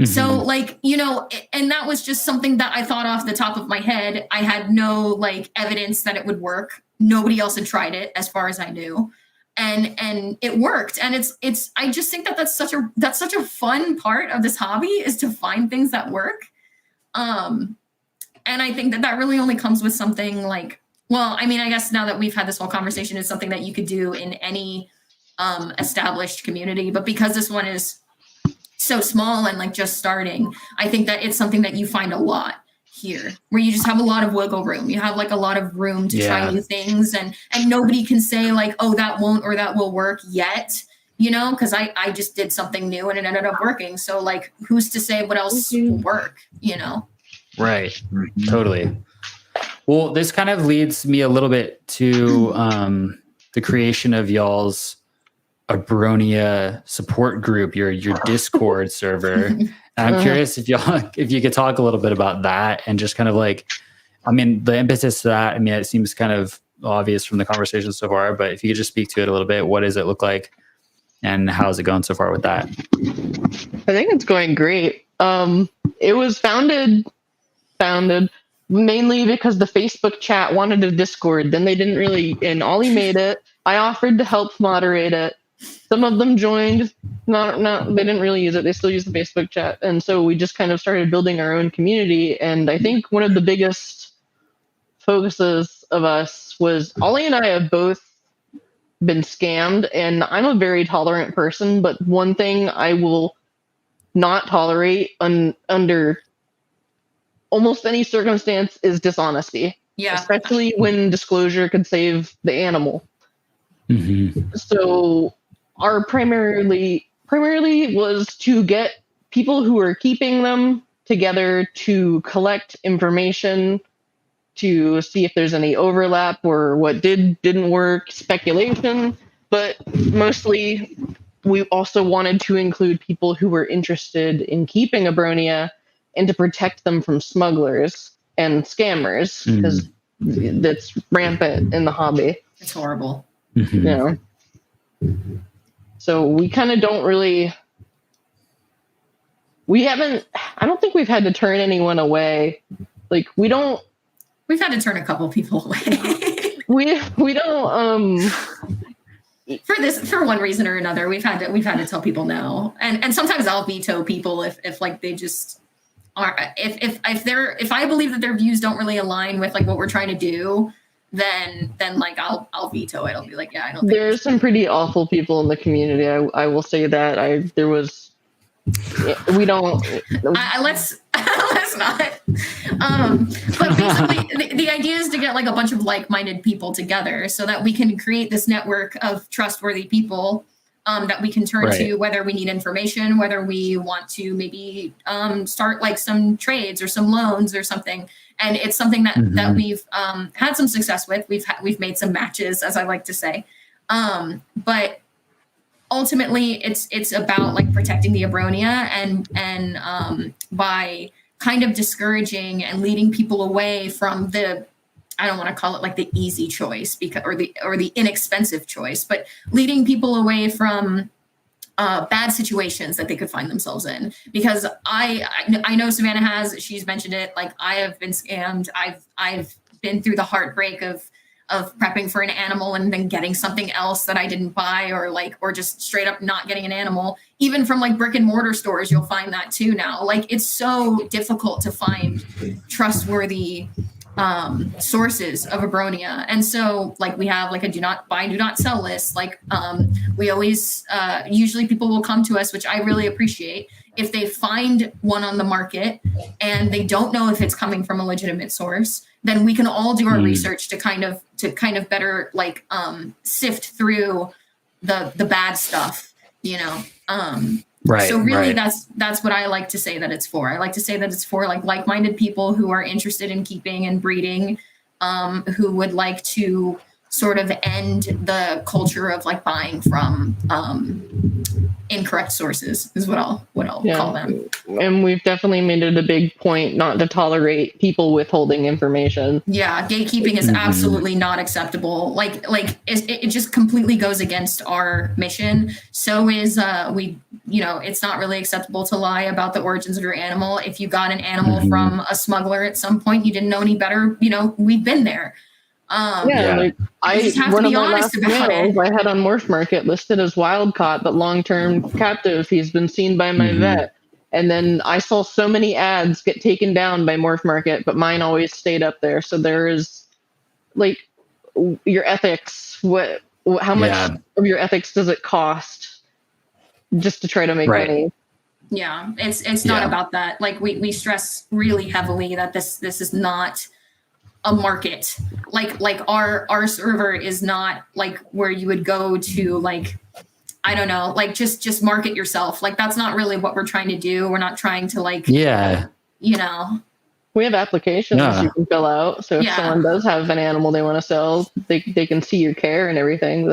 So like, and that was just something that I thought off the top of my head. I had no like evidence that it would work. Nobody else had tried it as far as I knew. and it worked. And it's I just think that that's such a fun part of this hobby, is to find things that work. And I think that really only comes with something like, well, I mean, I guess now that we've had this whole conversation, it's something that you could do in any established community, but because this one is so small and like just starting, I think that it's something that you find a lot here, where you just have a lot of wiggle room. You have like a lot of room to try new things, and nobody can say like, oh, that won't or that will work yet, you know, because I just did something new and it ended up working. So like, who's to say what else will work, you know? Right. Totally. Well, this kind of leads me a little bit to the creation of y'all's Abronia support group, your Discord server. And I'm curious if you could talk a little bit about that, and just kind of like, I mean, the impetus to that, I mean, it seems kind of obvious from the conversation so far, but if you could just speak to it a little bit, what does it look like and how's it going so far with that? I think it's going great. It was founded mainly because the Facebook chat wanted a Discord. Then they didn't really, and Ollie made it. I offered to help moderate it. Some of them joined. Not they didn't really use it. They still use the Facebook chat. And so we just kind of started building our own community. And I think one of the biggest focuses of us was Ollie and I have both been scammed, and I'm a very tolerant person, but one thing I will not tolerate under almost any circumstance is dishonesty. Yeah. Especially when disclosure could save the animal. Mm-hmm. So our primarily was to get people who are keeping them together to collect information, to see if there's any overlap or what didn't work, speculation. But mostly we also wanted to include people who were interested in keeping Abronia and to protect them from smugglers and scammers, because that's rampant in the hobby. It's horrible. Mm-hmm. You know? So we kind of don't really... I don't think we've had to turn anyone away. Like, we don't... We've had to turn a couple people away. we don't... For one reason or another, we've had to tell people no. And sometimes I'll veto people if like they just... If I believe that their views don't really align with like what we're trying to do, then like I'll veto it. I'll be like, yeah, I don't think there's some pretty awful people in the community. I will say that. We don't. Let's not. But basically, the idea is to get like a bunch of like-minded people together so that we can create this network of trustworthy people that we can turn to, whether we need information, whether we want to maybe start like some trades or some loans or something. And it's something that we've had some success with. We've made some matches, as I like to say. But ultimately, it's about like protecting the Abronia and by kind of discouraging and leading people away from the, I don't want to call it like the easy choice or the inexpensive choice, but leading people away from bad situations that they could find themselves in. Because I know Savannah she's mentioned it. Like, I have been scammed. I've been through the heartbreak of prepping for an animal and then getting something else that I didn't buy, or just straight up not getting an animal. Even from like brick and mortar stores, you'll find that too now. Like, it's so difficult to find trustworthy sources of Abronia. And so like we have like a do not buy, do not sell list. Like we always usually people will come to us, which I really appreciate, if they find one on the market and they don't know if it's coming from a legitimate source. Then we can all do our research to kind of better like sift through the bad stuff, you know. Right. So really that's what I like to say that it's for. I like to say that it's for like-minded people who are interested in keeping and breeding, who would like to sort of end the culture of like buying from incorrect sources is what I'll call them. And we've definitely made it a big point not to tolerate people withholding information. Yeah, gatekeeping is absolutely not acceptable. Like it just completely goes against our mission. So is it's not really acceptable to lie about the origins of your animal. If you got an animal from a smuggler at some point, you didn't know any better, we've been there. Yeah. Like just have to one of be my honest last about males it. I had on Morph Market listed as wild caught, but long-term captive. He's been seen by my Mhm. vet. And then I saw so many ads get taken down by Morph Market, but mine always stayed up there. So there is like your ethics. How much Yeah. of your ethics does it cost just to try to make Right. money? Yeah, it's not Yeah. about that. Like we stress really heavily that this is not a market. Like our server is not like where you would go to, like, I don't know, like just market yourself. Like that's not really what we're trying to do. We're not trying to, like, Yeah. you know. We have applications Yeah. you can fill out. So if Yeah. someone does have an animal they want to sell, they can see your care and everything.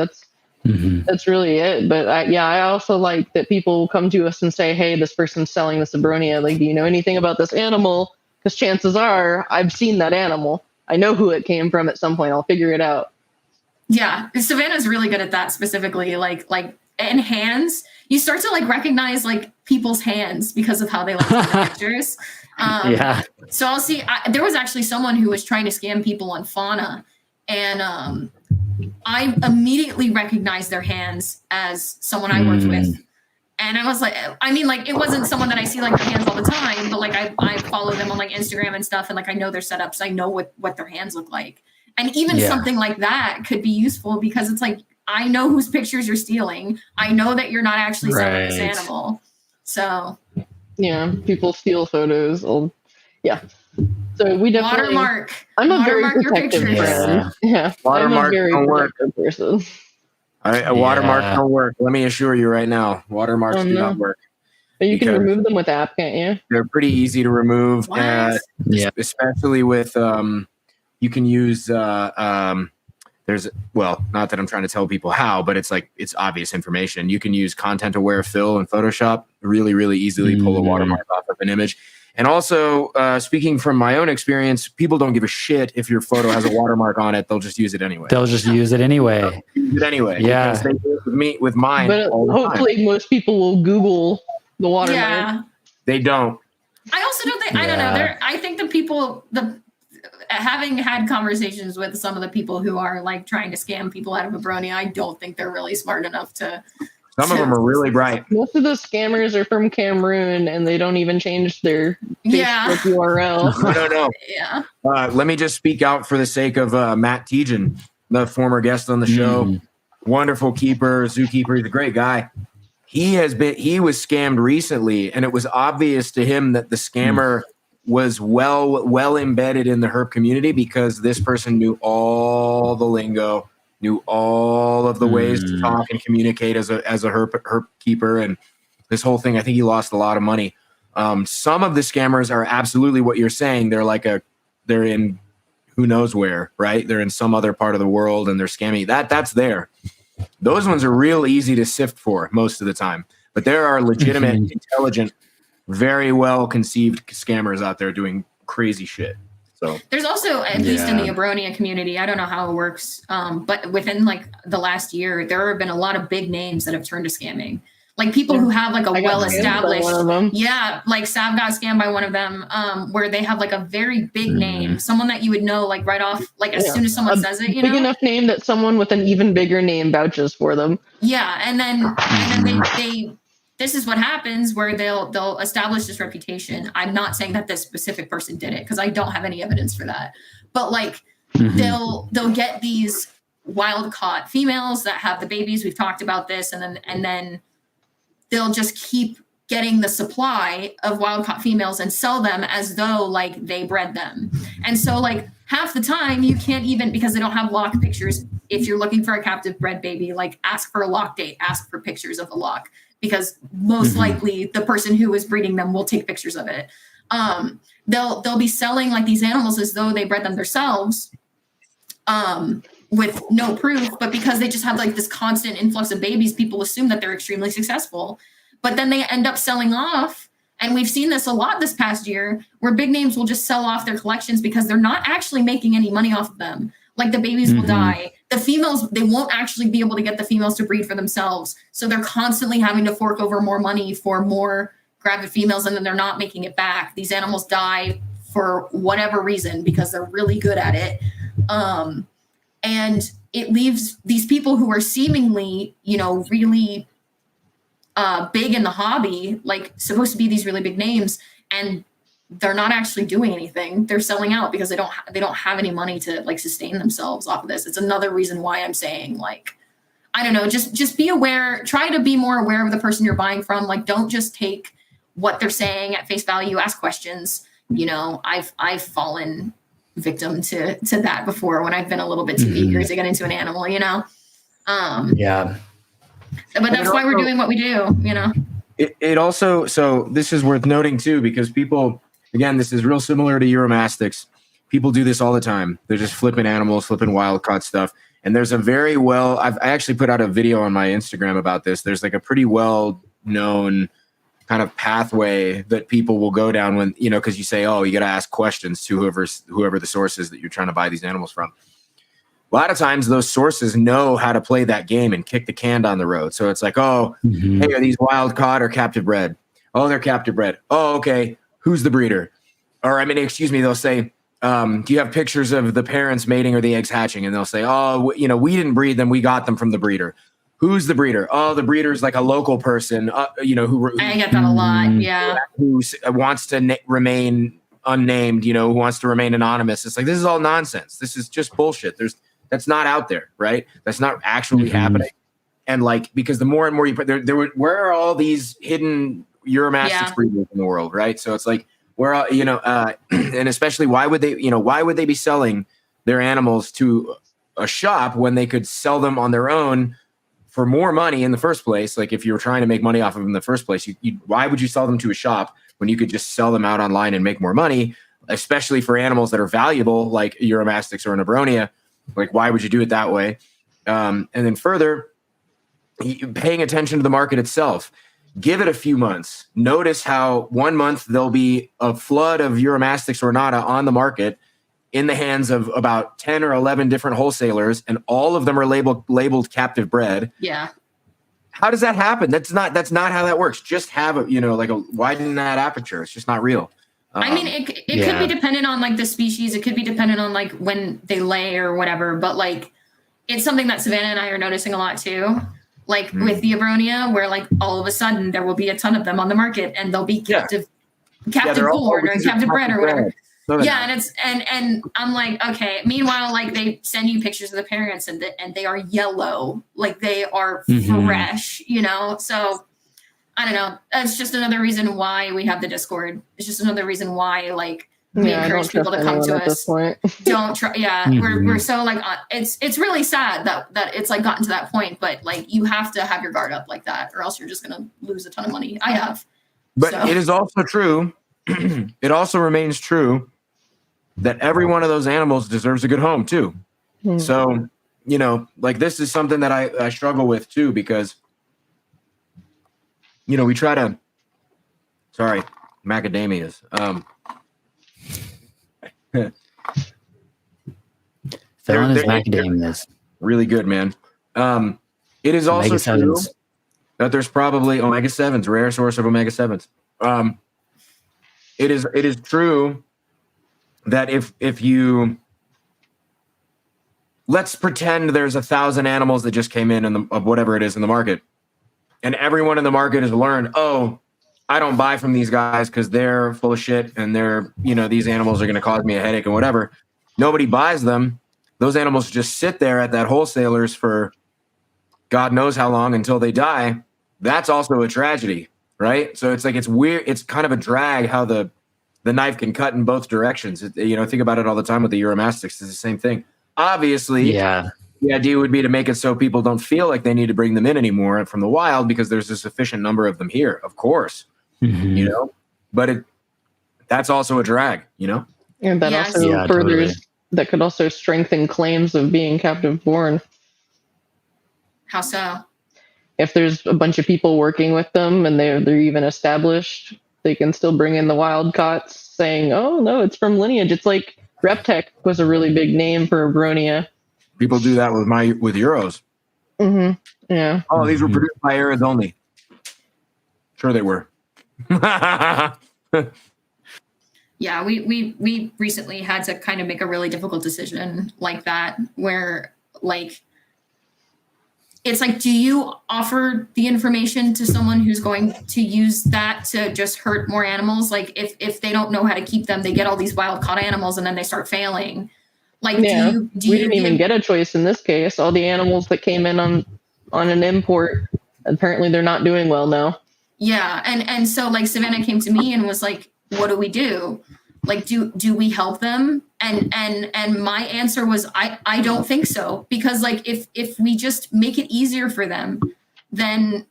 Mhm. That's really it. But I also like that people come to us and say, hey, this person's selling this Abronia. Like, do you know anything about this animal? Because chances are I've seen that animal. I know who it came from at some point. I'll figure it out. Yeah, Savannah's really good at that specifically. Like and hands, you start to like recognize like people's hands because of how they like take the pictures. Yeah. So I'll see. There was actually someone who was trying to scam people on Fauna, and I immediately recognized their hands as someone I worked with. And I was like, I mean, like, it wasn't someone that I see like their hands all the time, but like I follow them on like Instagram and stuff, and like I know their setups, I know what their hands look like. And even Yeah. something like that could be useful because it's like, I know whose pictures you're stealing. I know that you're not actually selling this Right. animal. So Yeah, people steal photos. Yeah. So we definitely. watermark. I'm a very Watermark your protective pictures. friend. Yeah, I'm a Watermarks very don't work. protective person. All right, watermarks Yeah. don't work. Let me assure you right now, watermarks Oh, do no. not work. But you can Because- remove them with app, can't you? They're pretty easy to remove, What? Yeah. especially with you can use there's, well, not that I'm trying to tell people how, but it's obvious information. You can use content aware fill in Photoshop, really easily pull a watermark off of an image. And also, speaking from my own experience, people don't give a shit if your photo has a watermark on it. They'll just use it anyway. They'll just use it anyway. Yeah. Because they do it with mine But all the time. hopefully most people will Google the watermark. Yeah. They don't. I also don't think, I don't know. I think the people, having had conversations with some of the people who are like trying to scam people out of Abronia, I don't think they're really smart enough to. Some of them are really bright. Most of the scammers are from Cameroon and they don't even change their Yeah. Facebook URL. No. Yeah. Let me just speak out for the sake of Matt Tejan, the former guest on the show. Wonderful keeper, zookeeper. He's a great guy. He was scammed recently, and it was obvious to him that the scammer was well embedded in the herp community because this person knew all the lingo, knew all of the ways to talk and communicate as a herp keeper, and this whole thing. I think he lost a lot of money. Some of the scammers are absolutely what you're saying. They're in who knows where, right? They're in some other part of the world and they're scamming. That's there. Those ones are real easy to sift for most of the time. But there are legitimate, intelligent, very well conceived scammers out there doing crazy shit. So there's also, at least in the Abronia community, I don't know how it works, but within like the last year, there have been a lot of big names that have turned to scamming. Like people who have like a well-established, like Sav got scammed by one of them, where they have like a very big name, someone that you would know like right off, like as soon as someone says it, you know, big enough name that someone with an even bigger name vouches for them. Yeah, and then they this is what happens where they'll establish this reputation. I'm not saying that this specific person did it because I don't have any evidence for that, but like they'll get these wild caught females that have the babies. We've talked about this, and then they'll just keep getting the supply of wild caught females and sell them as though like they bred them. And so like half the time you can't even, because they don't have lock pictures. If you're looking for a captive bred baby, like ask for a lock date, ask for pictures of the lock, because most likely the person who is breeding them will take pictures of it. They'll be selling like these animals as though they bred them themselves, with no proof, but because they just have like this constant influx of babies, people assume that they're extremely successful, but then they end up selling off. And we've seen this a lot this past year where big names will just sell off their collections because they're not actually making any money off of them. Like the babies will die. The females, they won't actually be able to get the females to breed for themselves. So they're constantly having to fork over more money for more gravid females, and then they're not making it back. These animals die for whatever reason because they're really good at it. And it leaves these people who are seemingly, really big in the hobby, like supposed to be these really big names, and they're not actually doing anything. They're selling out because they don't have any money to like sustain themselves off of this. It's another reason why I'm saying, like, I don't know, just be aware, try to be more aware of the person you're buying from. Like, don't just take what they're saying at face value, ask questions. I've fallen victim to that before when I've been a little bit too eager to get into an animal, Yeah. But that's why we're doing what we do, It also, so this is worth noting too, because people, again, this is real similar to Uromastyx. People do this all the time. They're just flipping animals, flipping wild caught stuff. And there's a very I actually put out a video on my Instagram about this. There's like a pretty well known kind of pathway that people will go down when, because you say, oh, you got to ask questions to whoever the source is that you're trying to buy these animals from. A lot of times those sources know how to play that game and kick the can down the road. So it's like, oh, hey, are these wild caught or captive bred? Oh, they're captive bred. Oh, okay. Who's the breeder? Or, excuse me, they'll say, do you have pictures of the parents mating or the eggs hatching? And they'll say, oh, we didn't breed them. We got them from the breeder. Who's the breeder? Oh, the breeder's like a local person, who I get that a lot. Yeah. Who wants to remain unnamed, who wants to remain anonymous. It's like, this is all nonsense. This is just bullshit. That's not out there, right? That's not actually happening. And like, because the more and more you put where are all these hidden Uromastyx breeders in the world, right? So it's like, and especially why would they be selling their animals to a shop when they could sell them on their own for more money in the first place? Like if you were trying to make money off of them in the first place, why would you sell them to a shop when you could just sell them out online and make more money, especially for animals that are valuable like Uromastyx or an Abronia? Like, why would you do it that way? And then further, paying attention to the market itself. Give it a few months. Notice how 1 month there'll be a flood of Uromastyx ornata on the market in the hands of about 10 or 11 different wholesalers, and all of them are labeled captive bred. Yeah. How does that happen? That's not how that works. Just have widen that aperture. It's just not real. It could be dependent on like the species. It could be dependent on like when they lay or whatever. But like, it's something that Savannah and I are noticing a lot too. Like with the Abronia, where like all of a sudden there will be a ton of them on the market, and they'll be captive born or captive bred or whatever. And I'm like, okay. Meanwhile, like they send you pictures of the parents, and they are yellow, like they are fresh, So I don't know. That's just another reason why we have the Discord. It's just another reason why, like, we encourage people to come to us. Don't try. Yeah, we're so like, it's really sad that it's like gotten to that point. But like, you have to have your guard up like that, or else you're just gonna lose a ton of money. I have. But it is also true. It also remains true that every one of those animals deserves a good home too. So like this is something that I struggle with too, because we try to. Sorry, macadamias. Filling his macadamias. Really good, man. It is also true that there's probably omega-7s, rare source of omega-7s. It is true that if you let's pretend there's 1,000 animals that just came in of whatever it is in the market, and everyone in the market has learned, oh, I don't buy from these guys because they're full of shit and they're, these animals are going to cause me a headache and whatever. Nobody buys them. Those animals just sit there at that wholesaler's for God knows how long until they die. That's also a tragedy, right? So it's like, it's weird. It's kind of a drag how the knife can cut in both directions. Think about it all the time with the Uromastyx. It's the same thing. Obviously, the idea would be to make it so people don't feel like they need to bring them in anymore from the wild because there's a sufficient number of them here, of course. But that's also a drag, And that also furthers, that could also strengthen claims of being captive born. How so? If there's a bunch of people working with them and they're even established, they can still bring in the wild caughts saying, oh no, it's from lineage. It's like Reptec was a really big name for Abronia. People do that with Euros. Yeah. Oh, these were produced by Areds only. Sure they were. Yeah, we recently had to kind of make a really difficult decision like that, where like it's like, do you offer the information to someone who's going to use that to just hurt more animals? Like if they don't know how to keep them, they get all these wild caught animals and then they start failing. Like, Yeah, do we you didn't even give, get a choice in this case. All the animals that came in on an import, apparently they're not doing well now. yeah, and so like Savannah came to me and was like, what do we do? Like, do we help them? And my answer was, I don't think so, because like if we just make it easier for them, then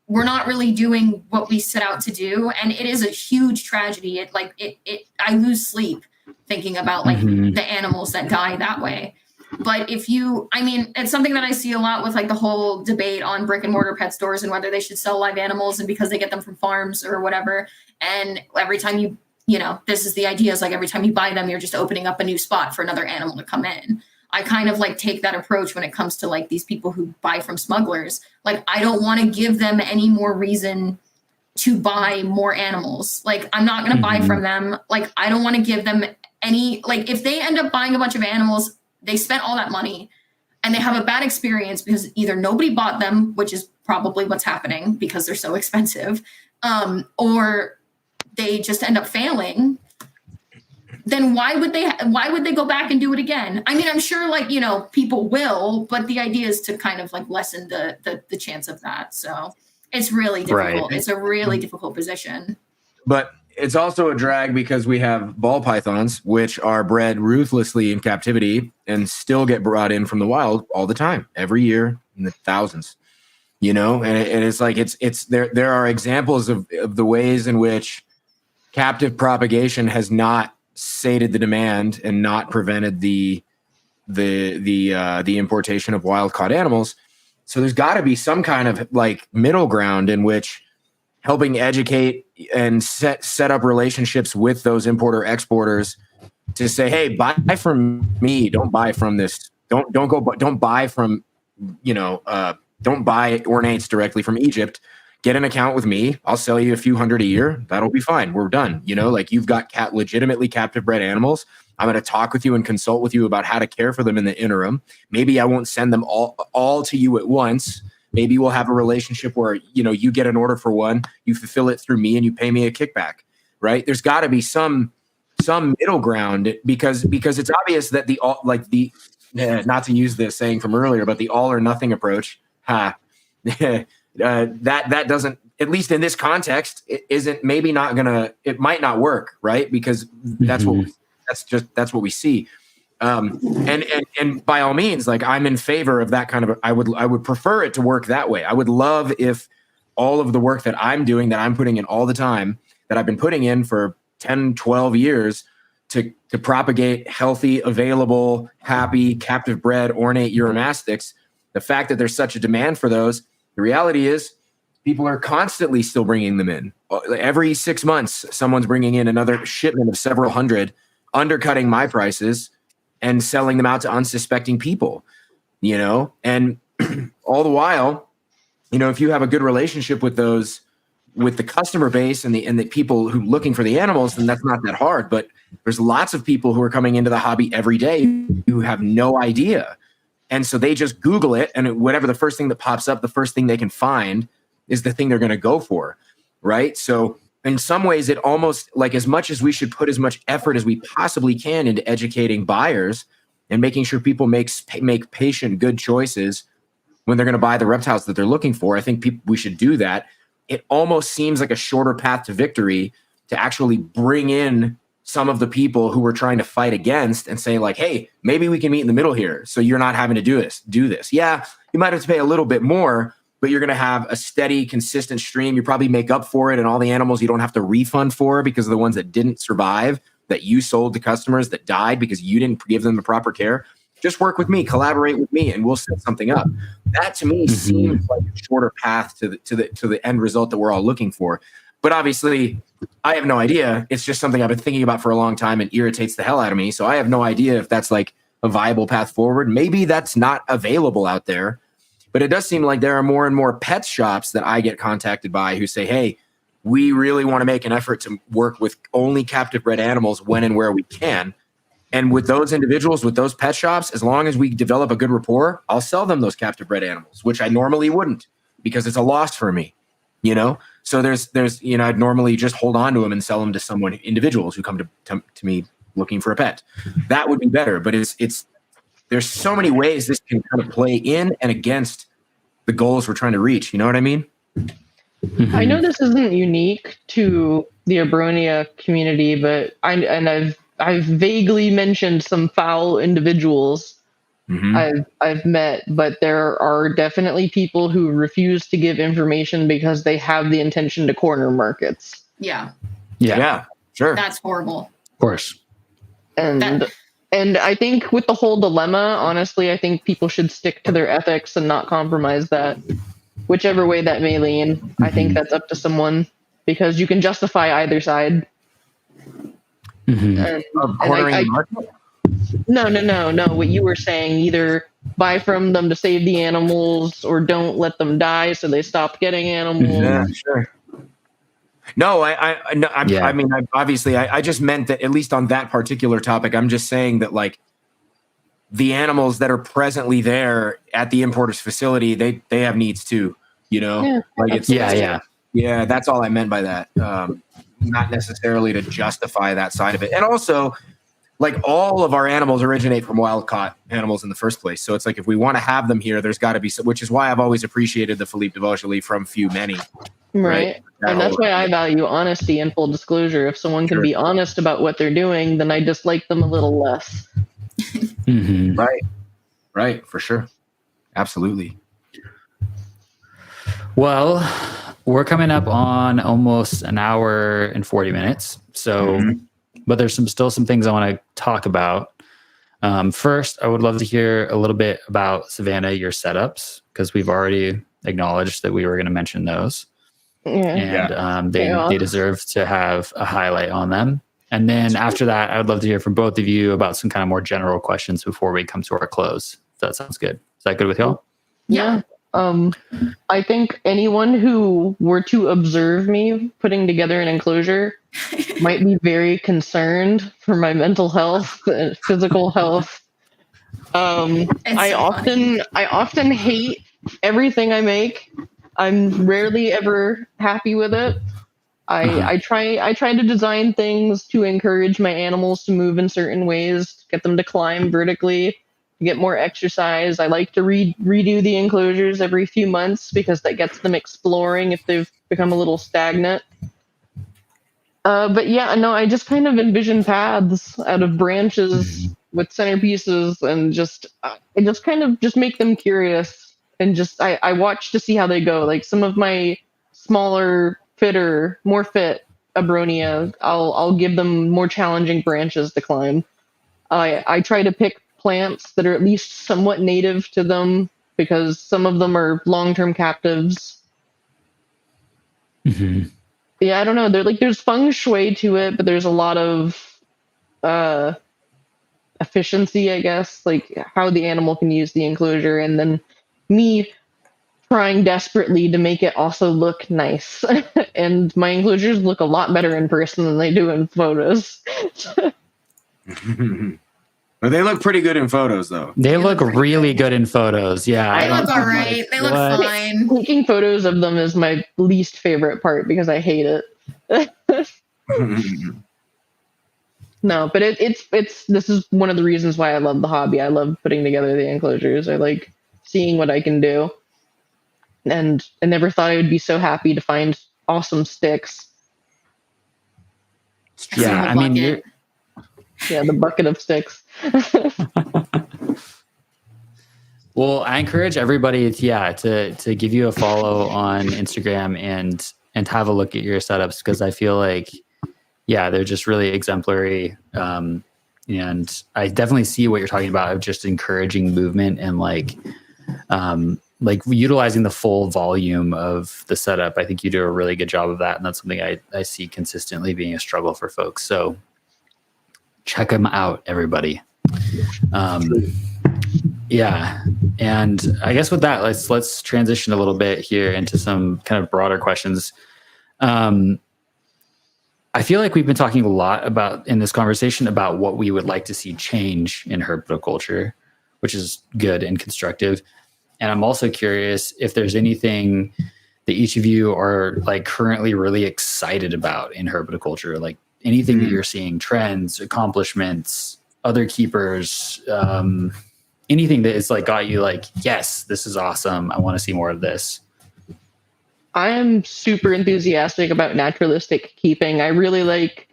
we're not really doing what we set out to do, and it is a huge tragedy. It I lose sleep thinking about like the animals that die that way. But if you, I mean, it's something that I see a lot with like the whole debate on brick and mortar pet stores and whether they should sell live animals, and because they get them from farms or whatever. And every time you know, this is the idea, is like every time you buy them, you're just opening up a new spot for another animal to come in. I kind of like take that approach when it comes to like these people who buy from smugglers. Like, I don't want to give them any more reason to buy more animals. Like, I'm not going to buy from them. Like, I don't want to give them any, like, if they end up buying a bunch of animals, they spent all that money and they have a bad experience because either nobody bought them, which is probably what's happening because they're so expensive, or they just end up failing, then why would they go back and do it again? I mean, I'm sure like, you know, people will, but the idea is to kind of like lessen the chance of that. So it's really difficult. Right. It's a really difficult position. But it's also a drag because we have ball pythons, which are bred ruthlessly in captivity and still get brought in from the wild all the time, every year in the thousands, you know? And it's like, it's there are examples of the ways in which captive propagation has not sated the demand and not prevented the importation of wild caught animals. So there's got to be some kind of like middle ground in which helping educate and set up relationships with those importer exporters to say, hey, buy from me. Don't buy from this. Don't buy from, you know, don't buy ornates directly from Egypt. Get an account with me. I'll sell you a few hundred a year. That'll be fine. We're done. You know, like you've got legitimately captive bred animals. I'm going to talk with you and consult with you about how to care for them in the interim. Maybe I won't send them all to you at once. Maybe we'll have a relationship where, you know, you get an order for one, you fulfill it through me and you pay me a kickback, right? There's got to be some middle ground because it's obvious that not to use the saying from earlier, but the all or nothing approach, that doesn't, at least in this context, it might not work, right? Because that's what we see. And by all means, like I'm in favor of that kind of, I would prefer it to work that way. I would love if all of the work that I'm doing, that I'm putting in all the time, that I've been putting in for 10, 12 years to propagate healthy, available, happy, captive bred, ornate uromastics, the fact that there's such a demand for those, the reality is people are constantly still bringing them in. Every 6 months, someone's bringing in another shipment of several hundred, undercutting my prices and selling them out to unsuspecting people, you know? And all the while, you know, if you have a good relationship with the customer base and the people who are looking for the animals, then that's not that hard. But there's lots of people who are coming into the hobby every day who have no idea. And so they just Google it, and whatever the first thing that pops up, the first thing they can find is the thing they're going to go for, right? So in some ways, it almost like, as much as we should put as much effort as we possibly can into educating buyers and making sure people make patient, good choices when they're going to buy the reptiles that they're looking for, I think we should do that. It almost seems like a shorter path to victory to actually bring in some of the people who we're trying to fight against and say like, hey, maybe we can meet in the middle here. So you're not having to do this. Yeah, you might have to pay a little bit more, but you're going to have a steady, consistent stream. You probably make up for it. And all the animals you don't have to refund for because of the ones that didn't survive, that you sold to customers that died because you didn't give them the proper care. Just work with me, collaborate with me, and we'll set something up. That to me seems like a shorter path to the end result that we're all looking for. But obviously, I have no idea. It's just something I've been thinking about for a long time and irritates the hell out of me. So I have no idea if that's like a viable path forward. Maybe that's not available out there. But it does seem like there are more and more pet shops that I get contacted by who say, hey, we really want to make an effort to work with only captive bred animals when and where we can. And with those individuals, with those pet shops, as long as we develop a good rapport, I'll sell them those captive bred animals, which I normally wouldn't, because it's a loss for me, you know? So there's, I'd normally just hold on to them and sell them to individuals who come to me looking for a pet. That would be better. But there's so many ways this can kind of play in and against the goals we're trying to reach. You know what I mean? I know this isn't unique to the Abronia community, but I've vaguely mentioned some foul individuals I've met, but there are definitely people who refuse to give information because they have the intention to corner markets. Yeah. Yeah, sure. That's horrible. Of course. And I think with the whole dilemma, honestly, I think people should stick to their ethics and not compromise that. Whichever way that may lean, I think that's up to someone, because you can justify either side. And No. What you were saying, either buy from them to save the animals or don't let them die so they stop getting animals. Yeah, sure. No, I mean, I just meant that, at least on that particular topic, I'm just saying that, like, the animals that are presently there at the importer's facility, they have needs too, you know? Yeah. Like yeah, that's all I meant by that. Not necessarily to justify that side of it. And also, like, all of our animals originate from wild caught animals in the first place. So it's like, if we want to have them here, there's got to be some, which is why I've always appreciated the Philippe de Vaugelis from Few Many. Right. And that's why I value honesty and full disclosure. If someone can be honest about what they're doing, then I dislike them a little less. Right, for sure. Absolutely. Well, we're coming up on almost an hour and 40 minutes. So, but there's still some things I want to talk about. First, I would love to hear a little bit about, Savannah, your setups, because we've already acknowledged that we were going to mention those. And they deserve to have a highlight on them. And then after that, I would love to hear from both of you about some kind of more general questions before we come to our close. If that sounds good. Is that good with y'all? Yeah. I think anyone who were to observe me putting together an enclosure might be very concerned for my mental health and physical health. I often hate everything I make. I'm rarely ever happy with it. I try to design things to encourage my animals to move in certain ways, get them to climb vertically, to get more exercise. I like to redo the enclosures every few months because that gets them exploring if they've become a little stagnant. But yeah, no, I just kind of envision paths out of branches with centerpieces, and I just kind of just make them curious, and I watch to see how they go. Like, some of my smaller, more fit Abronia, I'll give them more challenging branches to climb. I try to pick plants that are at least somewhat native to them, because some of them are long-term captives. Yeah, I don't know. There's feng shui to it, but there's a lot of efficiency, I guess, like how the animal can use the enclosure, and then me trying desperately to make it also look nice. And my enclosures look a lot better in person than they do in photos. But they look pretty good in photos, though. They look really good in photos. Yeah. They look all right. They look fine. Taking photos of them is my least favorite part because I hate it. No, but this is one of the reasons why I love the hobby. I love putting together the enclosures. I like seeing what I can do. And I never thought I would be so happy to find awesome sticks. Yeah, I mean, the bucket of sticks. Well, I encourage everybody to give you a follow on Instagram and have a look at your setups, because I feel like, they're just really exemplary. And I definitely see what you're talking about of just encouraging movement and like utilizing the full volume of the setup. I think you do a really good job of that. And that's something I see consistently being a struggle for folks. So check them out, everybody. And I guess with that, let's transition a little bit here into some kind of broader questions. I feel like we've been talking a lot about in this conversation about what we would like to see change in herpetoculture, which is good and constructive. And I'm also curious if there's anything that each of you are like currently really excited about in herpetoculture, like anything that you're seeing, trends, accomplishments, other keepers, anything that is like got you like, yes, this is awesome. I want to see more of this. I am super enthusiastic about naturalistic keeping. I really like,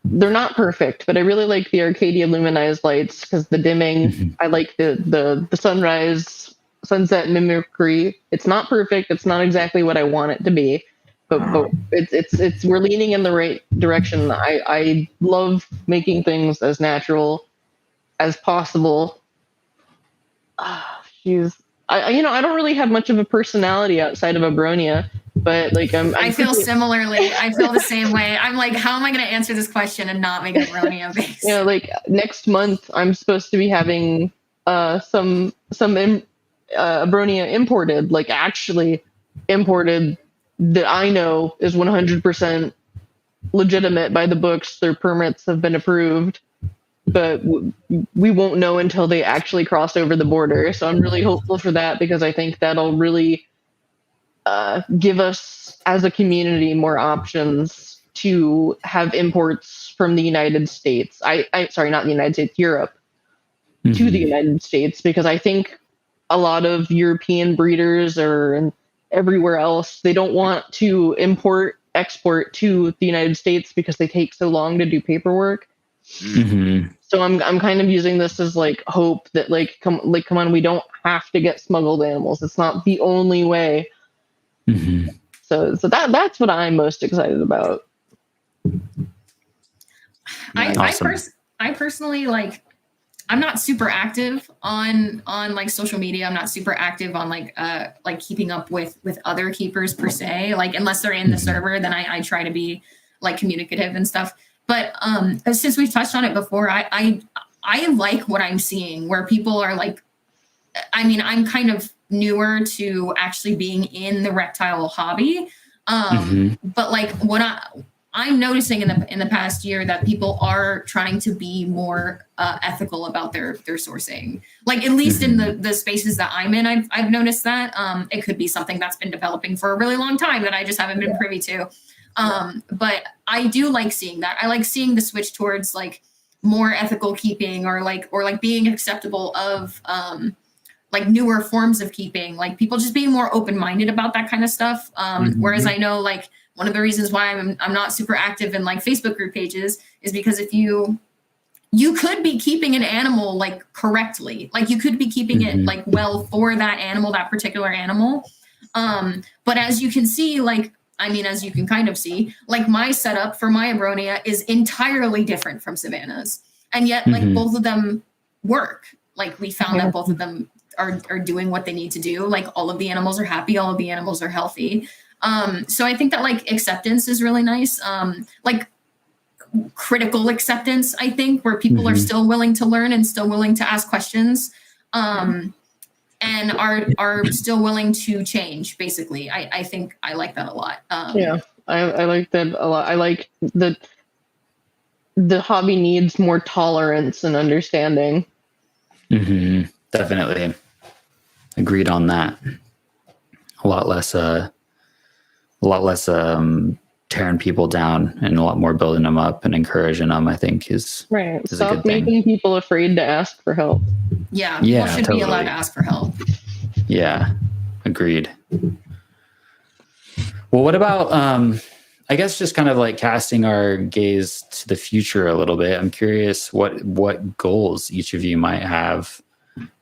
they're not perfect, but I really like the Arcadia luminized lights because the dimming, I like the sunrise, sunset mimicry. It's not perfect. It's not exactly what I want it to be, but it's we're leaning in the right direction. I love making things as natural as possible. I don't really have much of a personality outside of Abronia, but like I feel similarly. I feel the same way. I'm like, how am I going to answer this question and not make it Abronia based? Like next month I'm supposed to be having some Abronia imported, like actually imported, that I know is 100% legitimate by the books. Their permits have been approved. But we won't know until they actually cross over the border. So I'm really hopeful for that because I think that'll really give us as a community more options to have imports from the United States. Sorry, not the United States, Europe to the United States, because I think a lot of European breeders and everywhere else, they don't want to export to the United States because they take so long to do paperwork. So I'm kind of using this as like hope that come on, we don't have to get smuggled animals. It's not the only way. So that's what I'm most excited about. I personally like, I'm not super active on like social media. I'm not super active on like keeping up with other keepers per se. Like unless they're in the server, then I try to be like communicative and stuff. But since we've touched on it before, I like what I'm seeing where people are like, I mean, I'm kind of newer to actually being in the reptile hobby. But like what I'm noticing in the past year that people are trying to be more ethical about their sourcing. Like at least in the spaces that I'm in, I've noticed that. It could be something that's been developing for a really long time that I just haven't been privy to. But I do like seeing that. I like seeing the switch towards like more ethical keeping or like being acceptable of like newer forms of keeping, like people just being more open-minded about that kind of stuff. Whereas I know like one of the reasons why I'm not super active in like Facebook group pages is because if you could be keeping an animal like correctly, like you could be keeping it like well for that animal, that particular animal. But as you can see, like, I mean, as you can kind of see, like my setup for my Abronia is entirely different from Savannah's. And yet like both of them work. Like we found that both of them are doing what they need to do. Like all of the animals are happy. All of the animals are healthy. So I think that like acceptance is really nice. Like critical acceptance, I think, where people are still willing to learn and still willing to ask questions. And are still willing to change, basically. I think I like that a lot. I like that a lot. I like that the hobby needs more tolerance and understanding. Definitely. Agreed on that. A lot less tearing people down and a lot more building them up and encouraging them, I think is right. Is Stop making people afraid to ask for help. Yeah, people should be allowed to ask for help. Yeah, agreed. Well, what about, I guess just kind of like casting our gaze to the future a little bit. I'm curious what goals each of you might have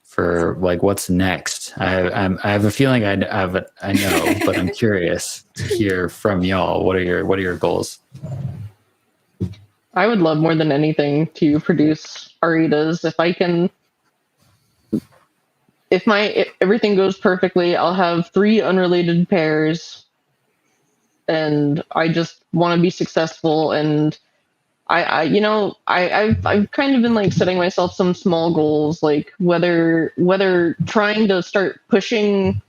for like what's next. I have a feeling I know, but I'm curious to hear from y'all. What are your goals? I would love more than anything to produce Aritas. If everything goes perfectly, I'll have 3 unrelated pairs, and I just want to be successful. And I've kind of been like setting myself some small goals, like whether trying to start pushing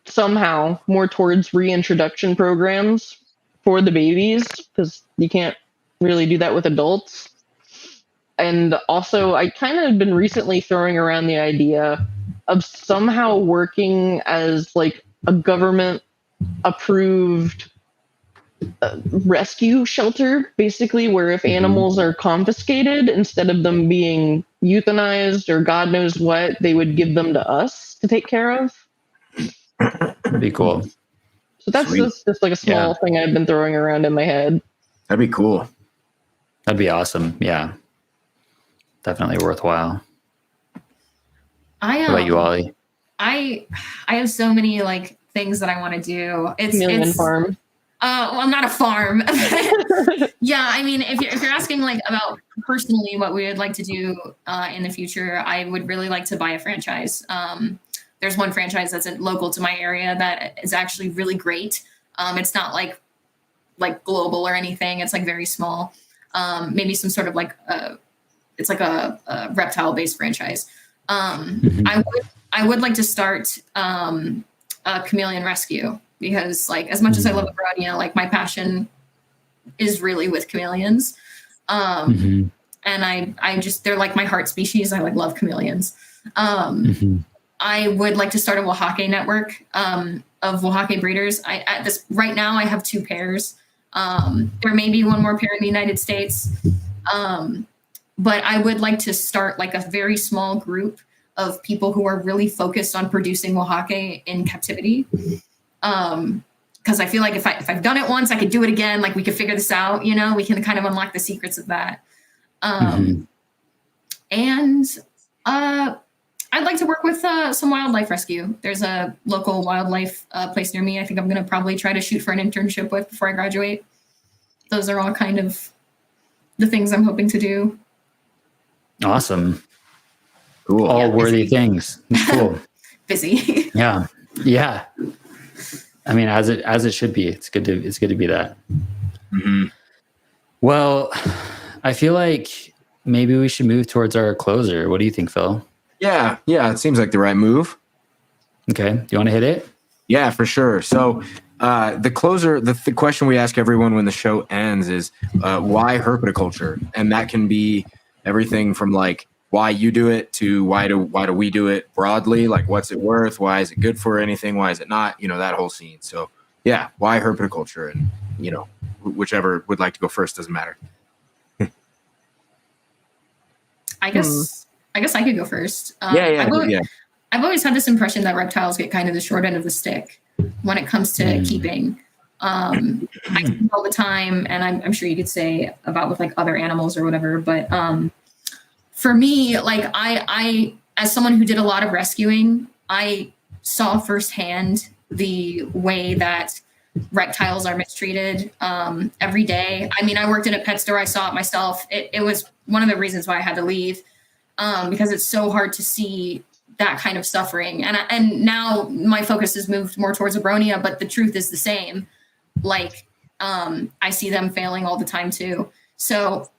somehow more towards reintroduction programs for the babies, because you can't really do that with adults. And also, I kind of been recently throwing around the idea of somehow working as like a government approved rescue shelter, basically, where if animals are confiscated, instead of them being euthanized or God knows what, they would give them to us to take care of. That'd be cool. So that's just like a small thing I've been throwing around in my head. That'd be cool. That'd be awesome. Yeah. Definitely worthwhile. What about you, Ollie? I have so many like things that I want to do. Chameleon farm. Well, not a farm. Yeah, I mean, if you're asking like about personally what we would like to do in the future, I would really like to buy a franchise. There's one franchise that's local to my area that is actually really great. It's not like global or anything. It's like very small. Maybe some sort of like it's like a reptile-based franchise. I would like to start a chameleon rescue, because like as much as I love Abronia, like my passion is really with chameleons. And I just, they're like my heart species. I like love chameleons. I would like to start a Oaxaca network of Oaxaca breeders. Right now I have 2 pairs. There may be one more pair in the United States. But I would like to start like a very small group of people who are really focused on producing Oaxaca in captivity. Because I feel like if I've done it once, I could do it again. Like we could figure this out, you know, we can kind of unlock the secrets of that. And I'd like to work with some wildlife rescue. There's a local wildlife place near me. I think I'm going to probably try to shoot for an internship with before I graduate. Those are all kind of the things I'm hoping to do. Awesome. Cool. All worthy things. Cool. Busy. Yeah. Yeah. I mean, as it should be. It's good to be that. Well, I feel like maybe we should move towards our closer. What do you think, Phil? Yeah. It seems like the right move. Okay. Do you want to hit it? Yeah, for sure. So the closer, the question we ask everyone when the show ends is why herpetoculture? And that can be everything from like why you do it to why do we do it broadly? Like what's it worth? Why is it good for anything? Why is it not? You know, that whole scene. So yeah, why herpetoculture? And you know, whichever would like to go first doesn't matter. I guess I could go first. Yeah. I've always had this impression that reptiles get kind of the short end of the stick when it comes to keeping. I see all the time, and I'm sure you could say about with like other animals or whatever, but for me, like I as someone who did a lot of rescuing, I saw firsthand the way that reptiles are mistreated every day. I mean, I worked in a pet store. I saw it myself. It was one of the reasons why I had to leave, because it's so hard to see that kind of suffering. And now my focus has moved more towards Abronia, but the truth is the same. Like, I see them failing all the time too. So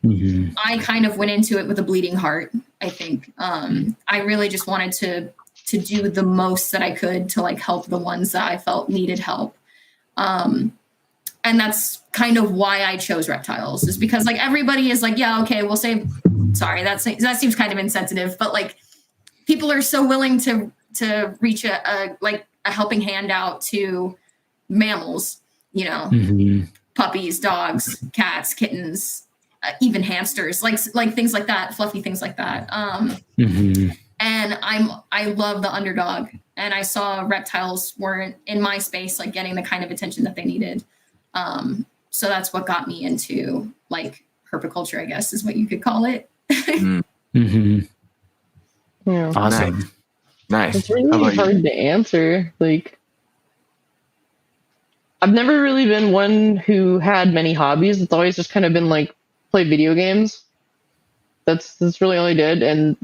I kind of went into it with a bleeding heart, I think. I really just wanted to do the most that I could to like help the ones that I felt needed help. And that's kind of why I chose reptiles, is because like everybody is like, yeah, okay, we'll save. Sorry, that seems kind of insensitive, but like people are so willing to reach a helping hand out to mammals, you know, puppies, dogs, cats, kittens, even hamsters, like things like that, fluffy things like that. And I love the underdog, and I saw reptiles weren't in my space, like getting the kind of attention that they needed. So that's what got me into like herpetoculture, I guess is what you could call it. Yeah. Awesome. Nice. It's really hard to answer. Like, I've never really been one who had many hobbies. It's always just kind of been like play video games. That's really all I did. And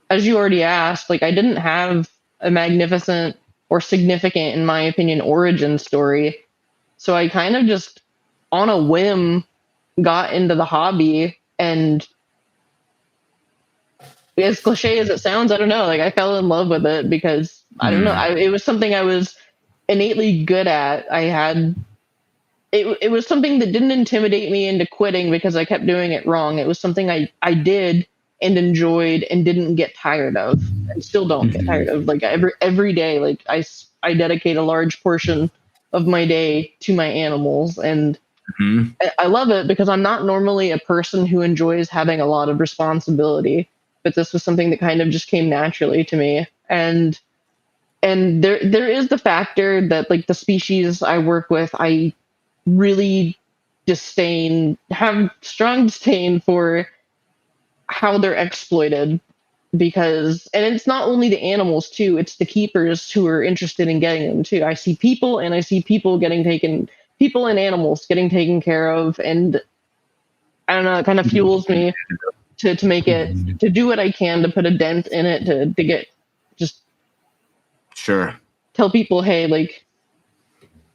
as you already asked, like I didn't have a magnificent or significant, in my opinion, origin story. So I kind of just on a whim got into the hobby, and as cliche as it sounds, I don't know. Like I fell in love with it because I don't know. It was something I was innately good at. It was something that didn't intimidate me into quitting because I kept doing it wrong. It was something I did and enjoyed and didn't get tired of, and still don't get tired of. Like every day, like I dedicate a large portion of my day to my animals, and I love it because I'm not normally a person who enjoys having a lot of responsibility, but this was something that kind of just came naturally to me. And there is the factor that like the species I work with, I really have strong disdain for how they're exploited, because and it's not only the animals too, it's the keepers who are interested in getting them too. I see people and I see people and animals getting taken care of, and I don't know, it kind of fuels me to make it, to do what I can to put a dent in it, to get, just Sure. tell people, hey, like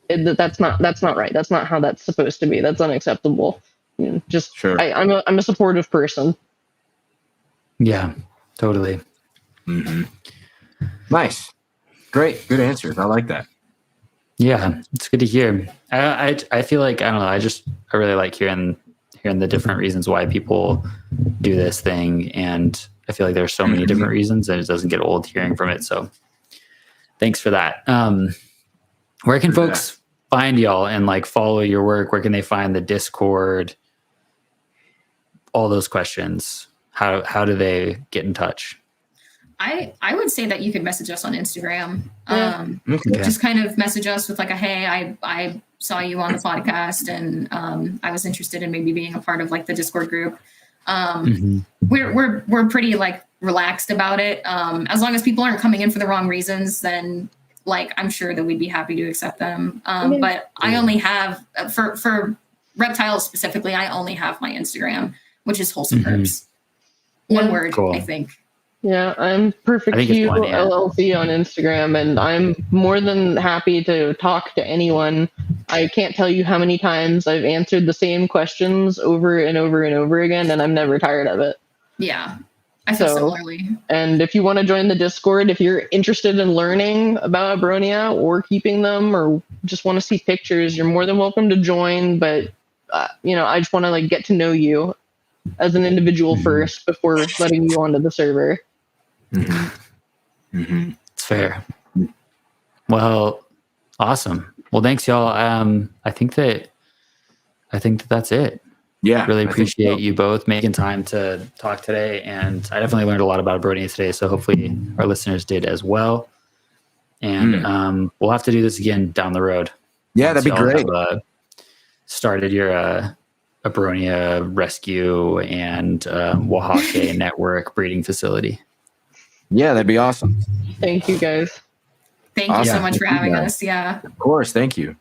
that's not right. That's not how that's supposed to be. That's unacceptable. You know, just Sure. I'm a supportive person. Yeah, totally. Nice. Great. Good answers. I like that. Yeah, it's good to hear. I feel like, I don't know, I really like hearing the different reasons why people do this thing, and I feel like there's so many different reasons and it doesn't get old hearing from it. So thanks for that. Where can folks find y'all and like follow your work? Where can they find the Discord? All those questions. How do they get in touch? I would say that you could message us on Instagram. Okay. Just kind of message us with like a, hey, I saw you on the podcast, and I was interested in maybe being a part of like the Discord group. We're pretty like relaxed about it. As long as people aren't coming in for the wrong reasons, then like I'm sure that we'd be happy to accept them. But I only have for reptiles specifically, I only have my Instagram, which is Wholesome Herps. One word, Cool. I think. Yeah, I'm Perfect Q LLC on Instagram, and I'm more than happy to talk to anyone. I can't tell you how many times I've answered the same questions over and over and over again, and I'm never tired of it. Yeah, I feel similarly. And if you want to join the Discord, if you're interested in learning about Abronia or keeping them, or just want to see pictures, you're more than welcome to join. But I just want to like get to know you as an individual first before letting you onto the server. It's fair. Well, awesome. Well, thanks y'all. I think that's it. Yeah. Really appreciate you both making time to talk today. And I definitely learned a lot about Abronia today. So hopefully our listeners did as well. And we'll have to do this again down the road. Yeah, that'd be great. Started your Abronia rescue and Oaxaca network breeding facility. Yeah, that'd be awesome. Thank you guys. Thank you so much for having us. Yeah. Of course. Thank you.